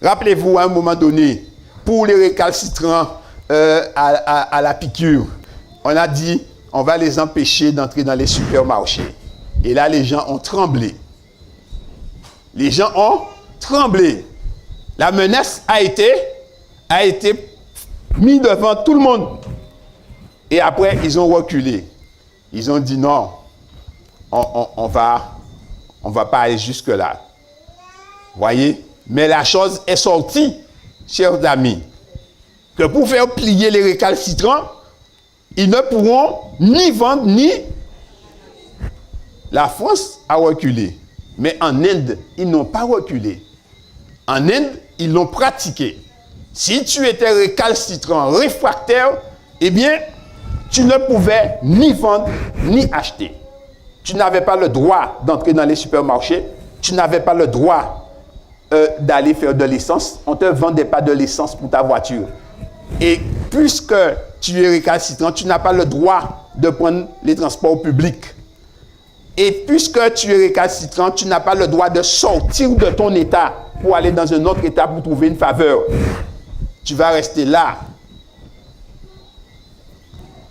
Rappelez-vous, à un moment donné, pour les récalcitrants à la piqûre, on a dit, on va les empêcher d'entrer dans les supermarchés. Et là, les gens ont tremblé. Les gens ont tremblé. La menace a été mise devant tout le monde. Et après, ils ont reculé. Ils ont dit non, on va pas aller jusque-là. Voyez? Mais la chose est sortie, chers amis, que pour faire plier les récalcitrants, ils ne pourront ni vendre, ni... La France a reculé. Mais en Inde, ils n'ont pas reculé. En Inde, ils l'ont pratiqué. Si tu étais récalcitrant, réfractaire, eh bien, tu ne pouvais ni vendre, ni acheter. Tu n'avais pas le droit d'entrer dans les supermarchés. Tu n'avais pas le droit d'aller faire de l'essence. On ne te vendait pas de l'essence pour ta voiture. Et puisque tu es récalcitrant, tu n'as pas le droit de prendre les transports publics. Et puisque tu es récalcitrant, tu n'as pas le droit de sortir de ton état pour aller dans un autre état pour trouver une faveur. Tu vas rester là.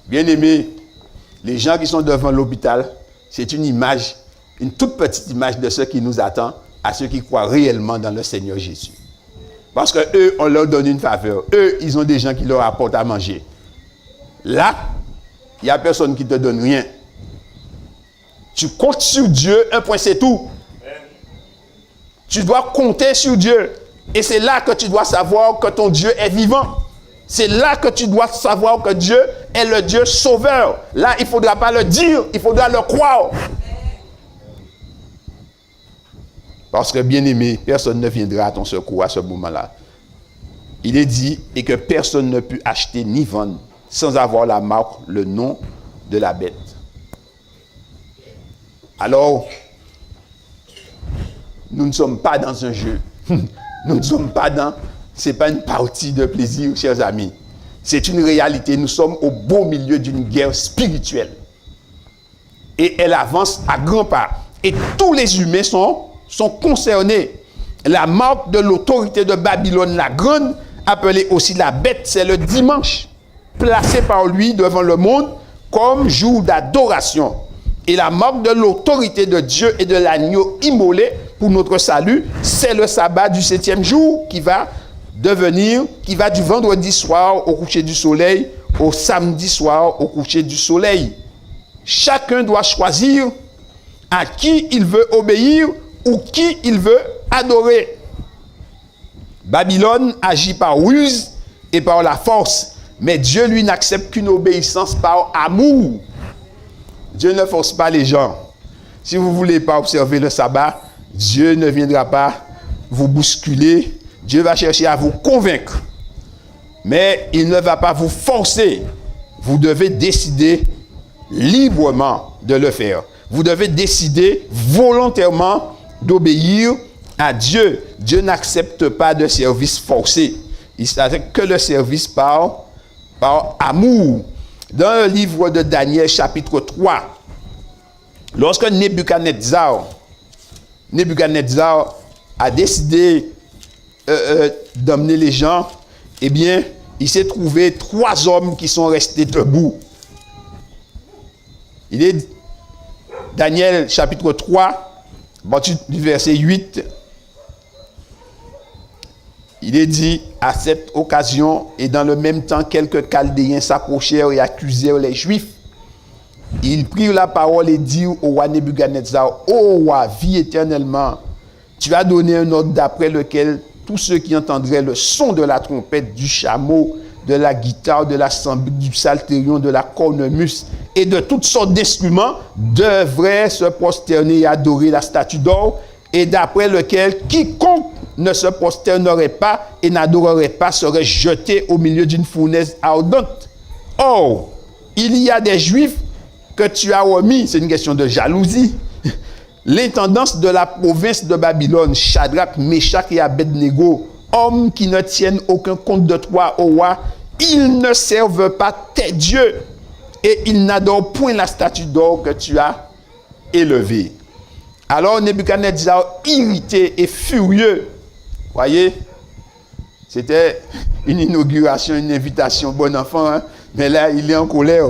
Bien-aimés, les gens qui sont devant l'hôpital, c'est une image, une toute petite image de ce qui nous attend à ceux qui croient réellement dans le Seigneur Jésus. Parce que eux, on leur donne une faveur. Eux, ils ont des gens qui leur apportent à manger. Là, il n'y a personne qui te donne rien. Tu comptes sur Dieu, un point c'est tout. Tu dois compter sur Dieu. Et c'est là que tu dois savoir que ton Dieu est vivant. C'est là que tu dois savoir que Dieu est le Dieu sauveur. Là, il ne faudra pas le dire, il faudra le croire. Parce que, bien aimé, personne ne viendra à ton secours à ce moment-là. Il est dit, et que personne ne peut acheter ni vendre sans avoir la marque, le nom de la bête. Alors, nous ne sommes pas dans un jeu. Nous ne sommes pas dans... Ce n'est pas une partie de plaisir, chers amis. C'est une réalité. Nous sommes au beau milieu d'une guerre spirituelle. Et elle avance à grands pas. Et tous les humains sont concernés. La marque de l'autorité de Babylone la Grande, appelée aussi la bête, c'est le dimanche, placé par lui devant le monde comme jour d'adoration. Et la marque de l'autorité de Dieu et de l'agneau immolé pour notre salut, c'est le sabbat du 7e jour qui va du vendredi soir au coucher du soleil au samedi soir au coucher du soleil. Chacun doit choisir à qui il veut obéir ou qui il veut adorer. Babylone agit par ruse et par la force, mais Dieu, lui, n'accepte qu'une obéissance par amour. Dieu ne force pas les gens. Si vous ne voulez pas observer le sabbat, Dieu ne viendra pas vous bousculer. Dieu va chercher à vous convaincre. Mais il ne va pas vous forcer. Vous devez décider librement de le faire. Vous devez décider volontairement d'obéir à Dieu. Dieu n'accepte pas de service forcé. Il s'agit que le service par amour. Dans le livre de Daniel, chapitre 3, lorsque Nebuchadnezzar a décidé d'emmener les gens, eh bien, il s'est trouvé 3 hommes qui sont restés debout. Il est Daniel, chapitre 3, à partir du verset 8. Il est dit, à cette occasion, et dans le même temps, quelques Chaldéens s'approchèrent et accusèrent les Juifs. Ils prirent la parole et dirent au roi Nebuchadnezzar, « Ô roi, vis éternellement, tu as donné un ordre d'après lequel tous ceux qui entendraient le son de la trompette, du chameau, de la guitare, de la sambuc, du psalterion, de la cornemuse et de toutes sortes d'instruments devraient se prosterner et adorer la statue d'or, et d'après lequel quiconque ne se prosternerait pas et n'adorerait pas serait jeté au milieu d'une fournaise ardente. Or, il y a des Juifs que tu as remis, c'est une question de jalousie, l'intendance de la province de Babylone, Shadrach, Meshach et Abednego, hommes qui ne tiennent aucun compte de toi, ô roi, ils ne servent pas tes dieux et ils n'adorent point la statue d'or que tu as élevée. Alors Nebuchadnezzar, irrité et furieux, voyez, c'était une inauguration, une invitation, bon enfant, hein? Mais là, il est en colère.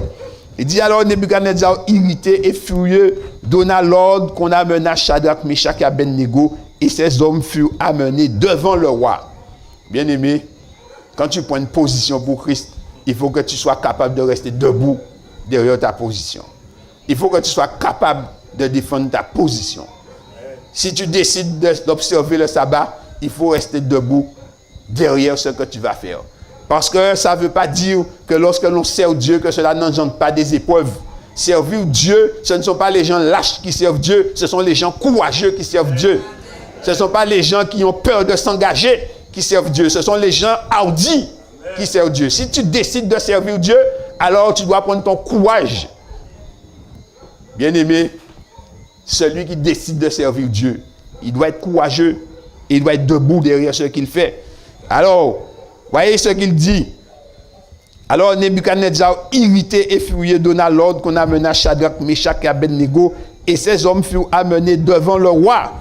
Il dit alors Nebuchadnezzar, irrité et furieux, donna l'ordre qu'on amena Shadrach, Meshach et Abednego, et ces hommes furent amenés devant le roi. Bien-aimé, quand tu prends une position pour Christ, il faut que tu sois capable de rester debout derrière ta position. Il faut que tu sois capable de défendre ta position. Si tu décides d'observer le sabbat, il faut rester debout derrière ce que tu vas faire. Parce que ça ne veut pas dire que lorsque l'on sert Dieu, que cela n'engendre pas des épreuves. Servir Dieu, ce ne sont pas les gens lâches qui servent Dieu, ce sont les gens courageux qui servent Dieu. Ce ne sont pas les gens qui ont peur de s'engager qui servent Dieu, ce sont les gens hardis qui servent Dieu. Si tu décides de servir Dieu, alors tu dois prendre ton courage. Bien-aimé, celui qui décide de servir Dieu, il doit être courageux, il doit être debout derrière ce qu'il fait. Alors, voyez ce qu'il dit. Alors Nebuchadnezzar, irrité et furieux, donna l'ordre qu'on amena Shadrach, Meshach et Abednego, et ces hommes furent amenés devant le roi.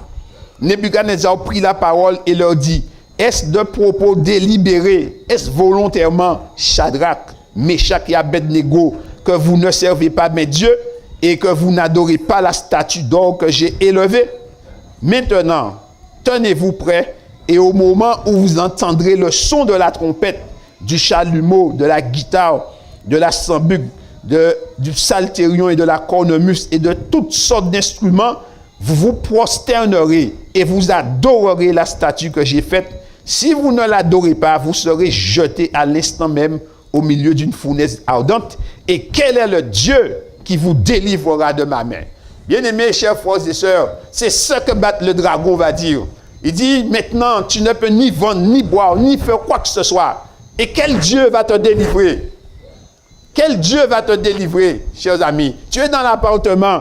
Nebuchadnezzar prit la parole et leur dit, est-ce de propos délibérés, est-ce volontairement, Shadrach, Meshach et Abednego, que vous ne servez pas mes dieux et que vous n'adorez pas la statue d'or que j'ai élevée? Maintenant, tenez-vous prêts Et au moment où vous entendrez le son de la trompette, du chalumeau, de la guitare, de la sambuc, du psalterion et de la cornemuse et de toutes sortes d'instruments, vous vous prosternerez et vous adorerez la statue que j'ai faite. Si vous ne l'adorez pas, vous serez jetés à l'instant même au milieu d'une fournaise ardente. Et quel est le Dieu qui vous délivrera de ma main? Bien-aimés, chers frères et sœurs, c'est ce que le dragon va dire. Il dit, maintenant, tu ne peux ni vendre, ni boire, ni faire quoi que ce soit. Et quel Dieu va te délivrer? Quel Dieu va te délivrer, chers amis? Tu es dans l'appartement.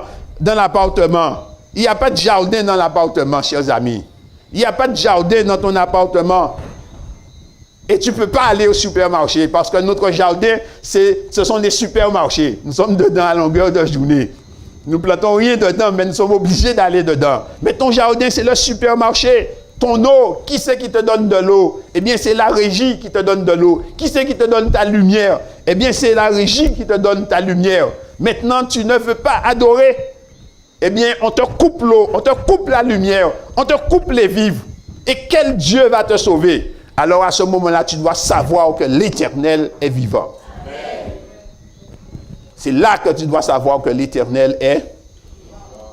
Il n'y a pas de jardin dans l'appartement, chers amis. Il n'y a pas de jardin dans ton appartement. Et tu ne peux pas aller au supermarché parce que notre jardin, ce sont des supermarchés. Nous sommes dedans à longueur de journée. Nous ne plantons rien dedans, mais nous sommes obligés d'aller dedans. Mais ton jardin, c'est le supermarché. Ton eau, qui c'est qui te donne de l'eau? Eh bien, c'est la régie qui te donne de l'eau. Qui c'est qui te donne ta lumière? Eh bien, c'est la régie qui te donne ta lumière. Maintenant, tu ne veux pas adorer? Eh bien, on te coupe l'eau, on te coupe la lumière, on te coupe les vivres. Et quel Dieu va te sauver? Alors, à ce moment-là, tu dois savoir que l'Éternel est vivant. C'est là que tu dois savoir que l'Éternel est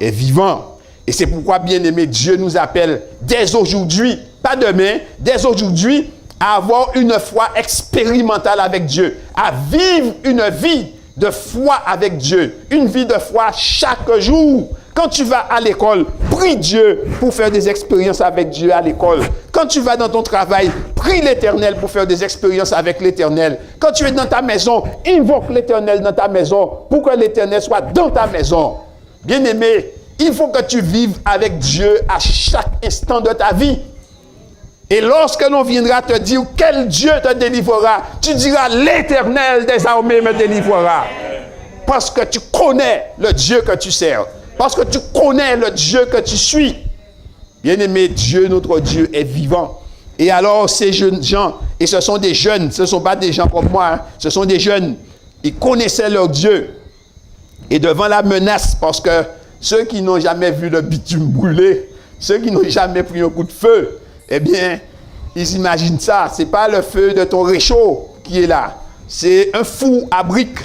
vivant. Et c'est pourquoi, bien-aimé, Dieu nous appelle dès aujourd'hui, pas demain, dès aujourd'hui, à avoir une foi expérimentale avec Dieu, à vivre une vie de foi avec Dieu, une vie de foi chaque jour. Quand tu vas à l'école, prie Dieu pour faire des expériences avec Dieu à l'école. Quand tu vas dans ton travail, prie l'Éternel pour faire des expériences avec l'Éternel. Quand tu es dans ta maison, invoque l'Éternel dans ta maison pour que l'Éternel soit dans ta maison. Bien-aimé, il faut que tu vives avec Dieu à chaque instant de ta vie. Et lorsque l'on viendra te dire quel Dieu te délivrera, tu diras l'Éternel des armées me délivrera. Parce que tu connais le Dieu que tu sers. Parce que tu connais le Dieu que tu suis. Bien-aimé, Dieu, notre Dieu, est vivant. Et alors, ces jeunes gens, et ce sont des jeunes, ce ne sont pas des gens comme moi, hein, ce sont des jeunes, ils connaissaient leur Dieu. Et devant la menace, parce que ceux qui n'ont jamais vu le bitume brûler, ceux qui n'ont jamais pris un coup de feu, eh bien, ils imaginent ça. Ce n'est pas le feu de ton réchaud qui est là. C'est un four à briques.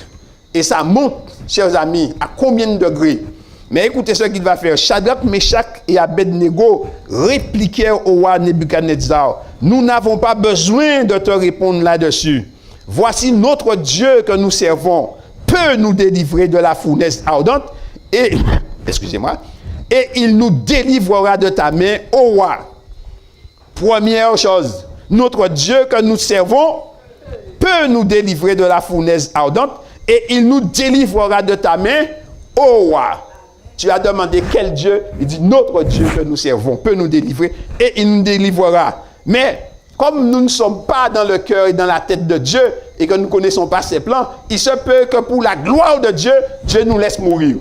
Et ça monte, chers amis, à combien de degrés? Mais écoutez ce qu'il va faire. Shadrach, Meshach et Abednego répliquèrent au roi Nebuchadnezzar. Nous n'avons pas besoin de te répondre là-dessus. Voici notre Dieu que nous servons peut nous délivrer de la fournaise ardente et, excusez-moi, et il nous délivrera de ta main, ô roi. Première chose, notre Dieu que nous servons peut nous délivrer de la fournaise ardente et il nous délivrera de ta main, ô roi. Tu as demandé quel Dieu? Il dit notre Dieu que nous servons peut nous délivrer et il nous délivrera. Mais comme nous ne sommes pas dans le cœur et dans la tête de Dieu et que nous ne connaissons pas ses plans, il se peut que pour la gloire de Dieu, Dieu nous laisse mourir.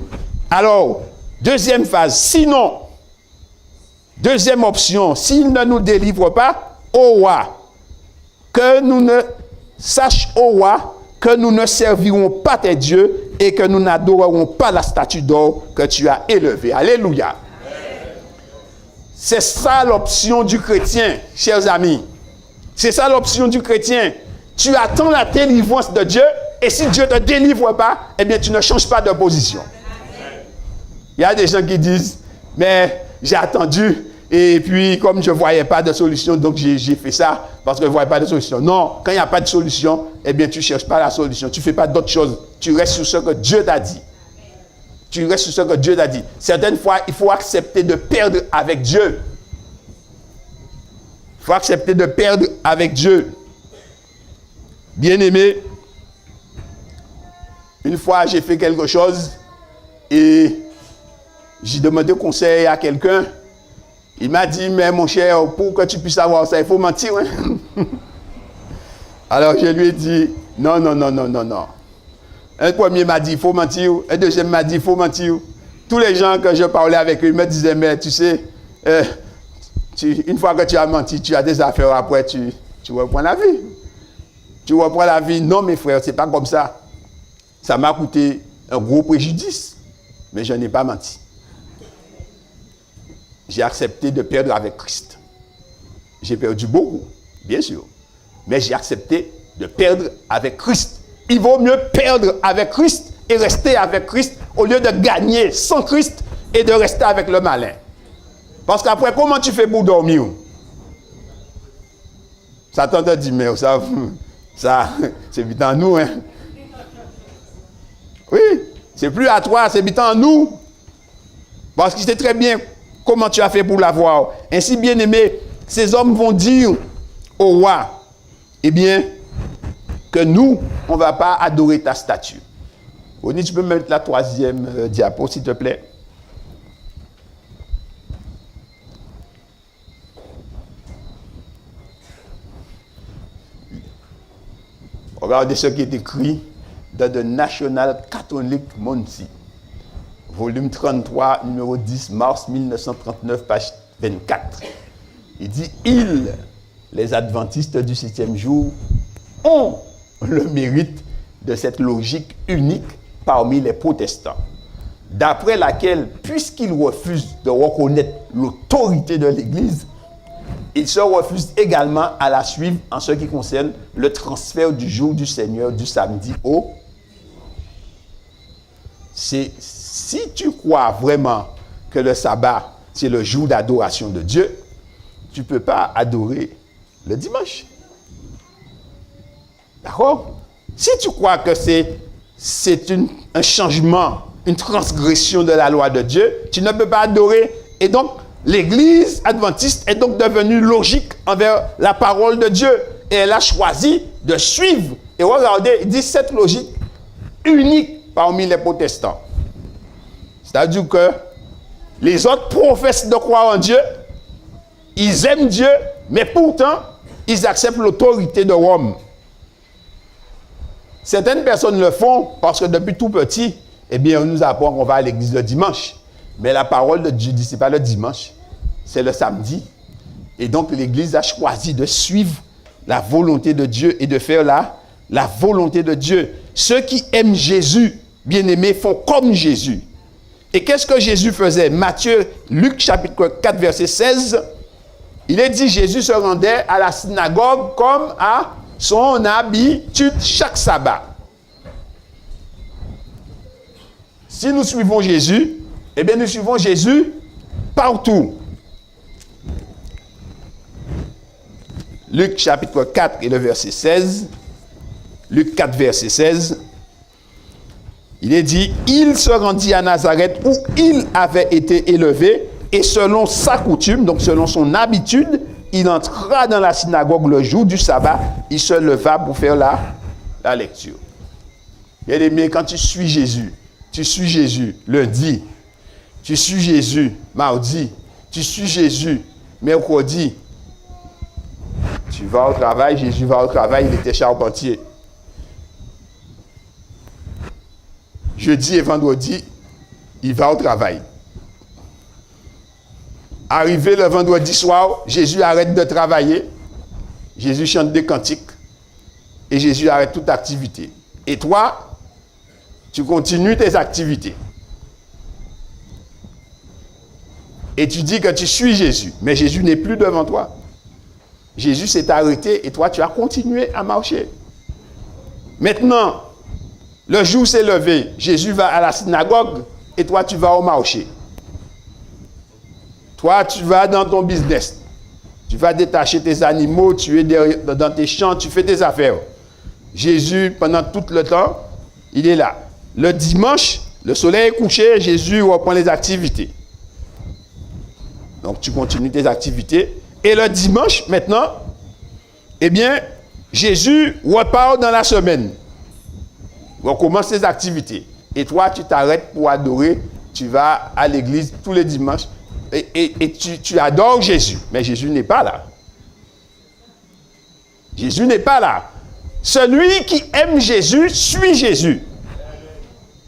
Alors, deuxième phase, sinon, deuxième option, s'il ne nous délivre pas, ô roi, que nous ne sache, ô roi, que nous ne servirons pas tes dieux et que nous n'adorerons pas la statue d'or que tu as élevée. Alléluia. C'est ça l'option du chrétien, chers amis. C'est ça l'option du chrétien. Tu attends la délivrance de Dieu et si Dieu ne te délivre pas, eh bien tu ne changes pas de position. Il y a des gens qui disent, mais j'ai attendu et puis comme je ne voyais pas de solution, donc j'ai fait ça parce que je ne voyais pas de solution. Non, quand il n'y a pas de solution, eh bien tu ne cherches pas la solution. Tu ne fais pas d'autre chose. Tu restes sur ce que Dieu t'a dit. Tu restes sur ce que Dieu t'a dit. Certaines fois, il faut accepter de perdre avec Dieu. Il faut accepter de perdre avec Dieu. Bien-aimé, une fois j'ai fait quelque chose et j'ai demandé conseil à quelqu'un. Il m'a dit, mais mon cher, pour que tu puisses avoir ça, il faut mentir. Hein? Alors je lui ai dit, non. Un premier m'a dit, il faut mentir. Un deuxième m'a dit, il faut mentir. Tous les gens que je parlais avec eux, ils me disaient, mais tu sais, une fois que tu as menti, tu as des affaires après, tu reprends la vie. Tu reprends la vie. Non, mes frères, ce n'est pas comme ça. Ça m'a coûté un gros préjudice, mais je n'ai pas menti. J'ai accepté de perdre avec Christ. J'ai perdu beaucoup, bien sûr. Mais j'ai accepté de perdre avec Christ. Il vaut mieux perdre avec Christ et rester avec Christ au lieu de gagner sans Christ et de rester avec le malin. Parce qu'après, comment tu fais pour dormir? Satan te dit, mais ça c'est vite en nous. Hein? Oui, c'est plus à toi, c'est vite en nous. Parce qu'il sait très bien comment tu as fait pour l'avoir. Ainsi, bien aimé, ces hommes vont dire au roi, eh bien, que nous, on ne va pas adorer ta statue. Oni, tu peux mettre la troisième diapo, s'il te plaît. Regardez ce qui est écrit dans The National Catholic Monthly, volume 33, numéro 10, mars 1939, page 24. Il dit, les adventistes du 7e jour, ont le mérite de cette logique unique parmi les protestants, d'après laquelle, puisqu'ils refusent de reconnaître l'autorité de l'Église, ils se refusent également à la suivre en ce qui concerne le transfert du jour du Seigneur du samedi au... Si tu crois vraiment que le sabbat, c'est le jour d'adoration de Dieu, tu ne peux pas adorer le dimanche. D'accord? Si tu crois que c'est un changement, une transgression de la loi de Dieu, tu ne peux pas adorer. Et donc, l'Église adventiste est donc devenue logique envers la parole de Dieu. Et elle a choisi de suivre. Et regardez, il dit cette logique unique parmi les protestants. C'est-à-dire que les autres professent de croire en Dieu, ils aiment Dieu, mais pourtant, ils acceptent l'autorité de Rome. Certaines personnes le font parce que depuis tout petit, eh bien, on nous apprend qu'on va à l'église le dimanche. Mais la parole de Dieu dit, ce n'est pas le dimanche, c'est le samedi. Et donc, l'église a choisi de suivre la volonté de Dieu et de faire la volonté de Dieu. Ceux qui aiment Jésus, bien-aimés, font comme Jésus. Et qu'est-ce que Jésus faisait? Luc chapitre 4, verset 16, il est dit, Jésus se rendait à la synagogue comme à son habitude chaque sabbat. Si nous suivons Jésus, eh bien nous suivons Jésus partout. Luc chapitre 4 et le verset 16. Luc 4, verset 16. Il est dit, il se rendit à Nazareth où il avait été élevé et selon sa coutume, donc selon son habitude, il entra dans la synagogue le jour du sabbat, il se leva pour faire la lecture. Bien aimé, quand tu suis Jésus lundi, tu suis Jésus mardi, tu suis Jésus mercredi, tu vas au travail, Jésus va au travail, il était charpentier. Jeudi et vendredi, il va au travail. Arrivé le vendredi soir, Jésus arrête de travailler. Jésus chante des cantiques. Et Jésus arrête toute activité. Et toi, tu continues tes activités. Et tu dis que tu suis Jésus. Mais Jésus n'est plus devant toi. Jésus s'est arrêté et toi, tu as continué à marcher. Maintenant, le jour s'est levé. Jésus va à la synagogue et toi, tu vas au marché. Toi, tu vas dans ton business. Tu vas détacher tes animaux, tu es dans tes champs, tu fais tes affaires. Jésus, pendant tout le temps, il est là. Le dimanche, le soleil est couché, Jésus reprend les activités. Donc, tu continues tes activités. Et le dimanche, maintenant, eh bien, Jésus repart dans la semaine. Recommence tes activités. Et toi, tu t'arrêtes pour adorer. Tu vas à l'église tous les dimanches. Et tu adores Jésus. Mais Jésus n'est pas là. Jésus n'est pas là. Celui qui aime Jésus suit Jésus.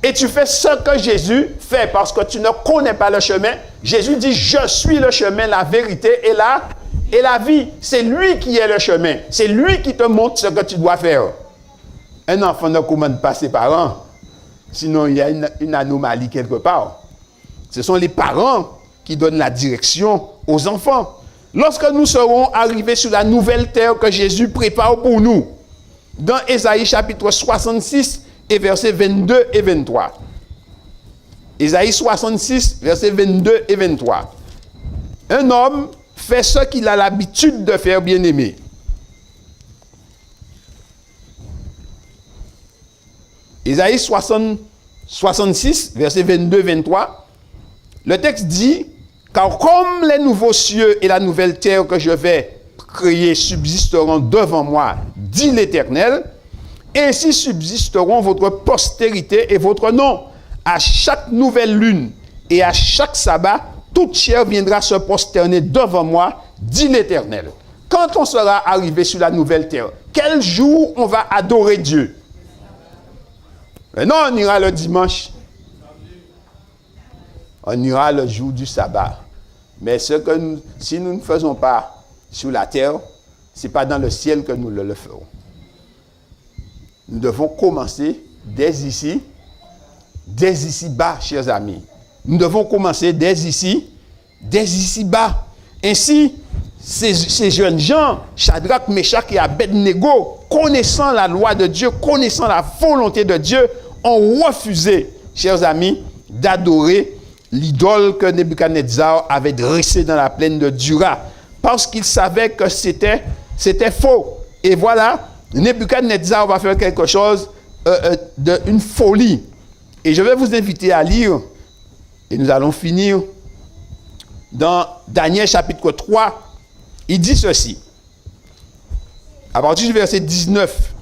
Et tu fais ce que Jésus fait parce que tu ne connais pas le chemin. Jésus dit, je suis le chemin, la vérité et la vie. C'est lui qui est le chemin. C'est lui qui te montre ce que tu dois faire. Un enfant ne commande pas ses parents. Sinon, il y a une anomalie quelque part. Ce sont les parents qui donnent la direction aux enfants. lorsque nous serons arrivés sur la nouvelle terre que Jésus prépare pour nous. Dans Ésaïe chapitre 66 et versets 22 et 23. Ésaïe 66, versets 22 et 23. Un homme fait ce qu'il a l'habitude de faire, bien-aimé. Ésaïe 66, versets 22-23, le texte dit, « Car comme les nouveaux cieux et la nouvelle terre que je vais créer subsisteront devant moi, dit l'Éternel, ainsi subsisteront votre postérité et votre nom. À chaque nouvelle lune et à chaque sabbat, toute chair viendra se prosterner devant moi, dit l'Éternel. » Quand on sera arrivé sur la nouvelle terre, quel jour on va adorer Dieu? Maintenant, on ira le dimanche. On ira le jour du sabbat. Mais si nous ne faisons pas sur la terre, ce n'est pas dans le ciel que nous le ferons. Nous devons commencer dès ici bas, chers amis. Nous devons commencer dès ici bas. Ainsi, ces jeunes gens, Shadrach, Meshach et Abednego, connaissant la loi de Dieu, connaissant la volonté de Dieu, ont refusé, chers amis, d'adorer l'idole que Nebuchadnezzar avait dressée dans la plaine de Dura, parce qu'ils savaient que c'était faux. Et voilà, Nebuchadnezzar va faire quelque chose d'une folie. Et je vais vous inviter à lire, et nous allons finir, dans Daniel chapitre 3, il dit ceci, à partir du verset 19.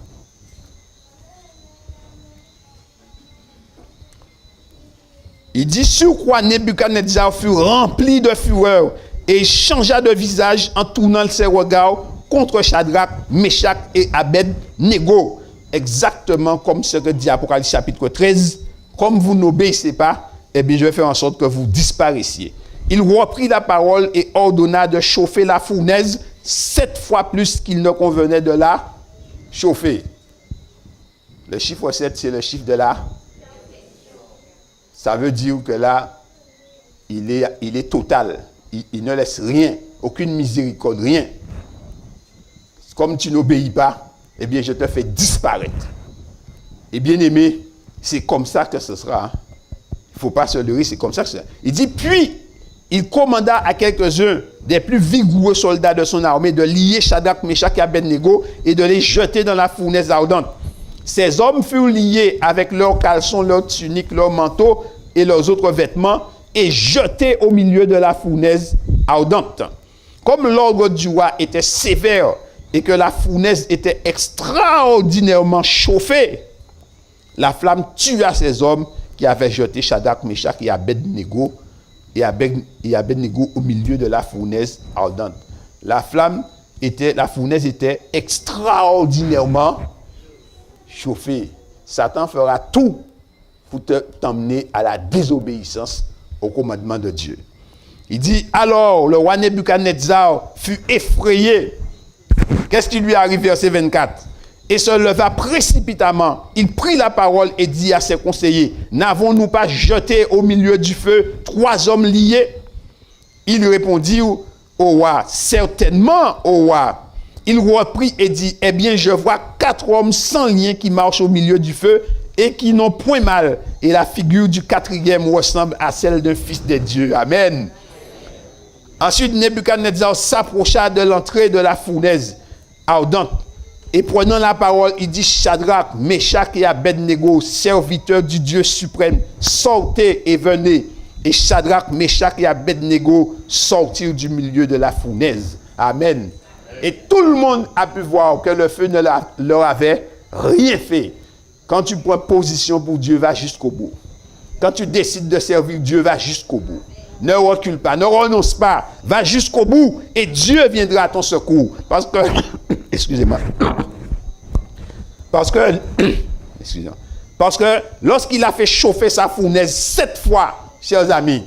Il dit, sur quoi Nebuchadnezzar fut rempli de fureur et changea de visage en tournant ses regards contre Shadrach, Meshach et Abednego. Exactement comme ce que dit Apocalypse chapitre 13. Comme vous n'obéissez pas, eh bien je vais faire en sorte que vous disparaissiez. Il reprit la parole et ordonna de chauffer la fournaise 7 fois plus qu'il ne convenait de la chauffer. Le chiffre 7, c'est le chiffre de la... Ça veut dire que là, il est total. Il ne laisse rien, aucune miséricorde, rien. Comme tu n'obéis pas, eh bien, je te fais disparaître. Et bien aimé, c'est comme ça que ce sera. Il ne faut pas se leurrer, c'est comme ça que ce sera. Il dit, puis, il commanda à quelques-uns des plus vigoureux soldats de son armée de lier Shadrach, Meshach et Abednego et de les jeter dans la fournaise ardente. Ces hommes furent liés avec leurs caleçons, leurs tuniques, leurs manteaux et leurs autres vêtements et jetés au milieu de la fournaise ardente. Comme l'ordre du roi était sévère et que la fournaise était extraordinairement chauffée, la flamme tua ces hommes qui avaient jeté Shadrach, Meshach et Abednego au milieu de la fournaise ardente. La fournaise était extraordinairement chauffée. Satan fera tout pour t'emmener à la désobéissance au commandement de Dieu. Il dit, alors le roi Nebuchadnezzar fut effrayé. Qu'est-ce qui lui arrive, verset 24? Et se leva précipitamment. Il prit la parole et dit à ses conseillers, n'avons-nous pas jeté au milieu du feu 3 hommes liés? Il répondit au roi, certainement au roi. Il reprit et dit, eh bien je vois 4 hommes sans lien qui marchent au milieu du feu et qui n'ont point mal. Et la figure du 4e ressemble à celle d'un fils de Dieu. Amen. Ensuite, Nebuchadnezzar s'approcha de l'entrée de la fournaise ardente. Et prenant la parole, il dit, Shadrach, Meshach et Abednego, serviteurs du Dieu suprême, sortez et venez. Et Shadrach, Meshach et Abednego sortirent du milieu de la fournaise. Amen. Et tout le monde a pu voir que le feu ne leur avait rien fait. Quand tu prends position pour Dieu, va jusqu'au bout. Quand tu décides de servir Dieu, va jusqu'au bout. Ne recule pas, ne renonce pas. Va jusqu'au bout et Dieu viendra à ton secours. Parce que, excusez-moi. Parce que lorsqu'il a fait chauffer sa fournaise 7 fois, chers amis,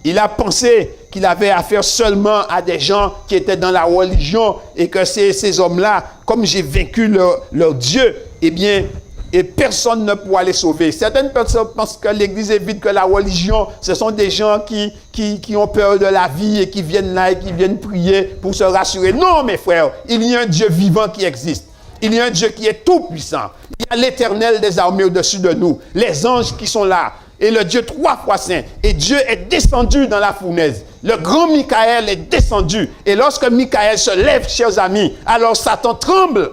il a pensé qu'il avait affaire seulement à des gens qui étaient dans la religion et que ces hommes-là, comme j'ai vaincu leur Dieu, eh bien, et personne ne pourra les sauver. Certaines personnes pensent que l'Église est vide, que la religion, ce sont des gens qui ont peur de la vie et qui viennent là et qui viennent prier pour se rassurer. Non, mes frères, il y a un Dieu vivant qui existe. Il y a un Dieu qui est tout puissant. Il y a l'Éternel des armées au-dessus de nous, les anges qui sont là, et le Dieu 3 fois saint. Et Dieu est descendu dans la fournaise. Le grand Michael est descendu. Et lorsque Michael se lève, chers amis, alors Satan tremble.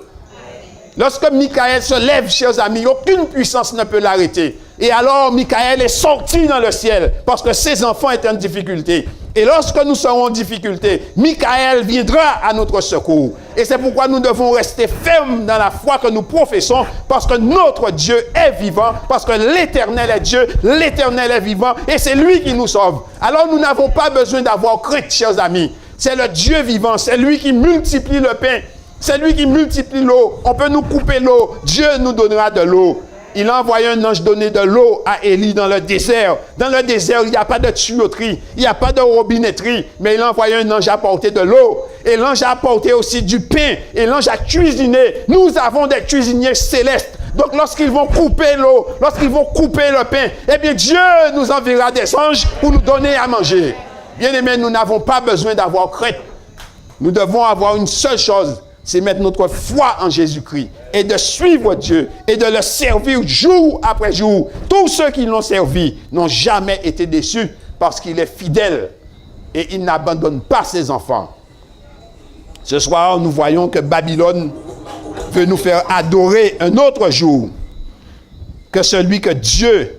Lorsque Michael se lève, chers amis, aucune puissance ne peut l'arrêter. Et alors Michael est sorti dans le ciel parce que ses enfants étaient en difficulté. Et lorsque nous serons en difficulté, Michael viendra à notre secours. Et c'est pourquoi nous devons rester fermes dans la foi que nous professons, parce que notre Dieu est vivant, parce que l'Éternel est Dieu, l'Éternel est vivant, et c'est lui qui nous sauve. Alors nous n'avons pas besoin d'avoir crainte, chers amis. C'est le Dieu vivant, c'est lui qui multiplie le pain, c'est lui qui multiplie l'eau. On peut nous couper l'eau, Dieu nous donnera de l'eau. Il a envoyé un ange donner de l'eau à Élie dans le désert. Dans le désert, il n'y a pas de tuyauterie, il n'y a pas de robinetterie, mais il a envoyé un ange apporter de l'eau. Et l'ange a apporté aussi du pain, et l'ange a cuisiné. Nous avons des cuisiniers célestes. Donc lorsqu'ils vont couper l'eau, lorsqu'ils vont couper le pain, eh bien Dieu nous enverra des anges pour nous donner à manger. Bien-aimés, nous n'avons pas besoin d'avoir crainte. Nous devons avoir une seule chose, c'est mettre notre foi en Jésus-Christ et de suivre Dieu et de le servir jour après jour. Tous ceux qui l'ont servi n'ont jamais été déçus parce qu'il est fidèle et il n'abandonne pas ses enfants. Ce soir, nous voyons que Babylone veut nous faire adorer un autre jour que celui que Dieu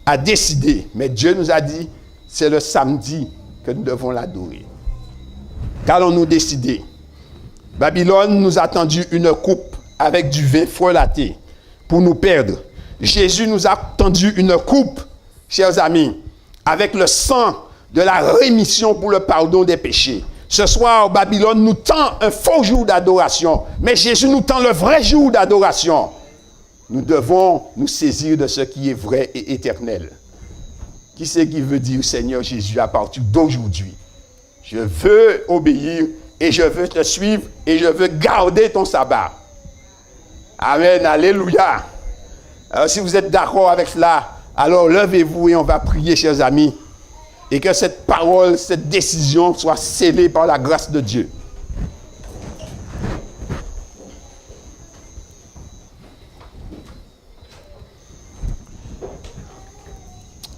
a décidé. Mais Dieu nous a dit, c'est le samedi que nous devons l'adorer. Qu'allons-nous décider? Babylone nous a tendu une coupe avec du vin frelaté pour nous perdre. Jésus nous a tendu une coupe, chers amis, avec le sang de la rémission pour le pardon des péchés. Ce soir, Babylone nous tend un faux jour d'adoration, mais Jésus nous tend le vrai jour d'adoration. Nous devons nous saisir de ce qui est vrai et éternel. Qui c'est qui veut dire, Seigneur Jésus, à partir d'aujourd'hui, je veux obéir et je veux te suivre et je veux garder ton sabbat. Amen, alléluia. Alors si vous êtes d'accord avec cela, alors levez-vous et on va prier, chers amis. Et que cette parole, cette décision soit scellée par la grâce de Dieu.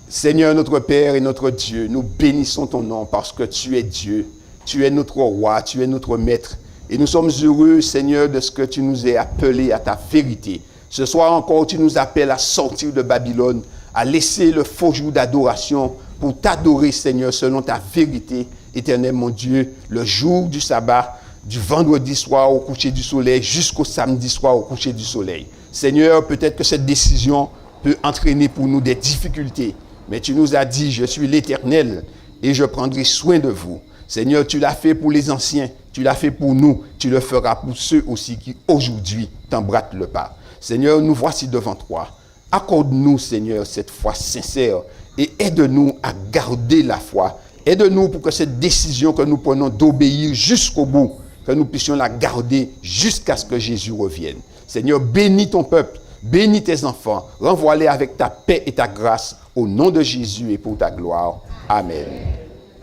Seigneur notre Père et notre Dieu, nous bénissons ton nom parce que tu es Dieu. Tu es notre roi, tu es notre maître. Et nous sommes heureux, Seigneur, de ce que tu nous as appelés à ta vérité. Ce soir encore, tu nous appelles à sortir de Babylone, à laisser le faux jour d'adoration pour t'adorer, Seigneur, selon ta vérité. Éternel, mon Dieu, le jour du sabbat, du vendredi soir au coucher du soleil jusqu'au samedi soir au coucher du soleil. Seigneur, peut-être que cette décision peut entraîner pour nous des difficultés. Mais tu nous as dit, je suis l'Éternel et je prendrai soin de vous. Seigneur, tu l'as fait pour les anciens, tu l'as fait pour nous, tu le feras pour ceux aussi qui aujourd'hui t'emboîtent le pas. Seigneur, nous voici devant toi. Accorde-nous, Seigneur, cette foi sincère et aide-nous à garder la foi. Aide-nous pour que cette décision que nous prenons d'obéir jusqu'au bout, que nous puissions la garder jusqu'à ce que Jésus revienne. Seigneur, bénis ton peuple, bénis tes enfants, renvoie-les avec ta paix et ta grâce au nom de Jésus et pour ta gloire. Amen.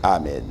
Amen.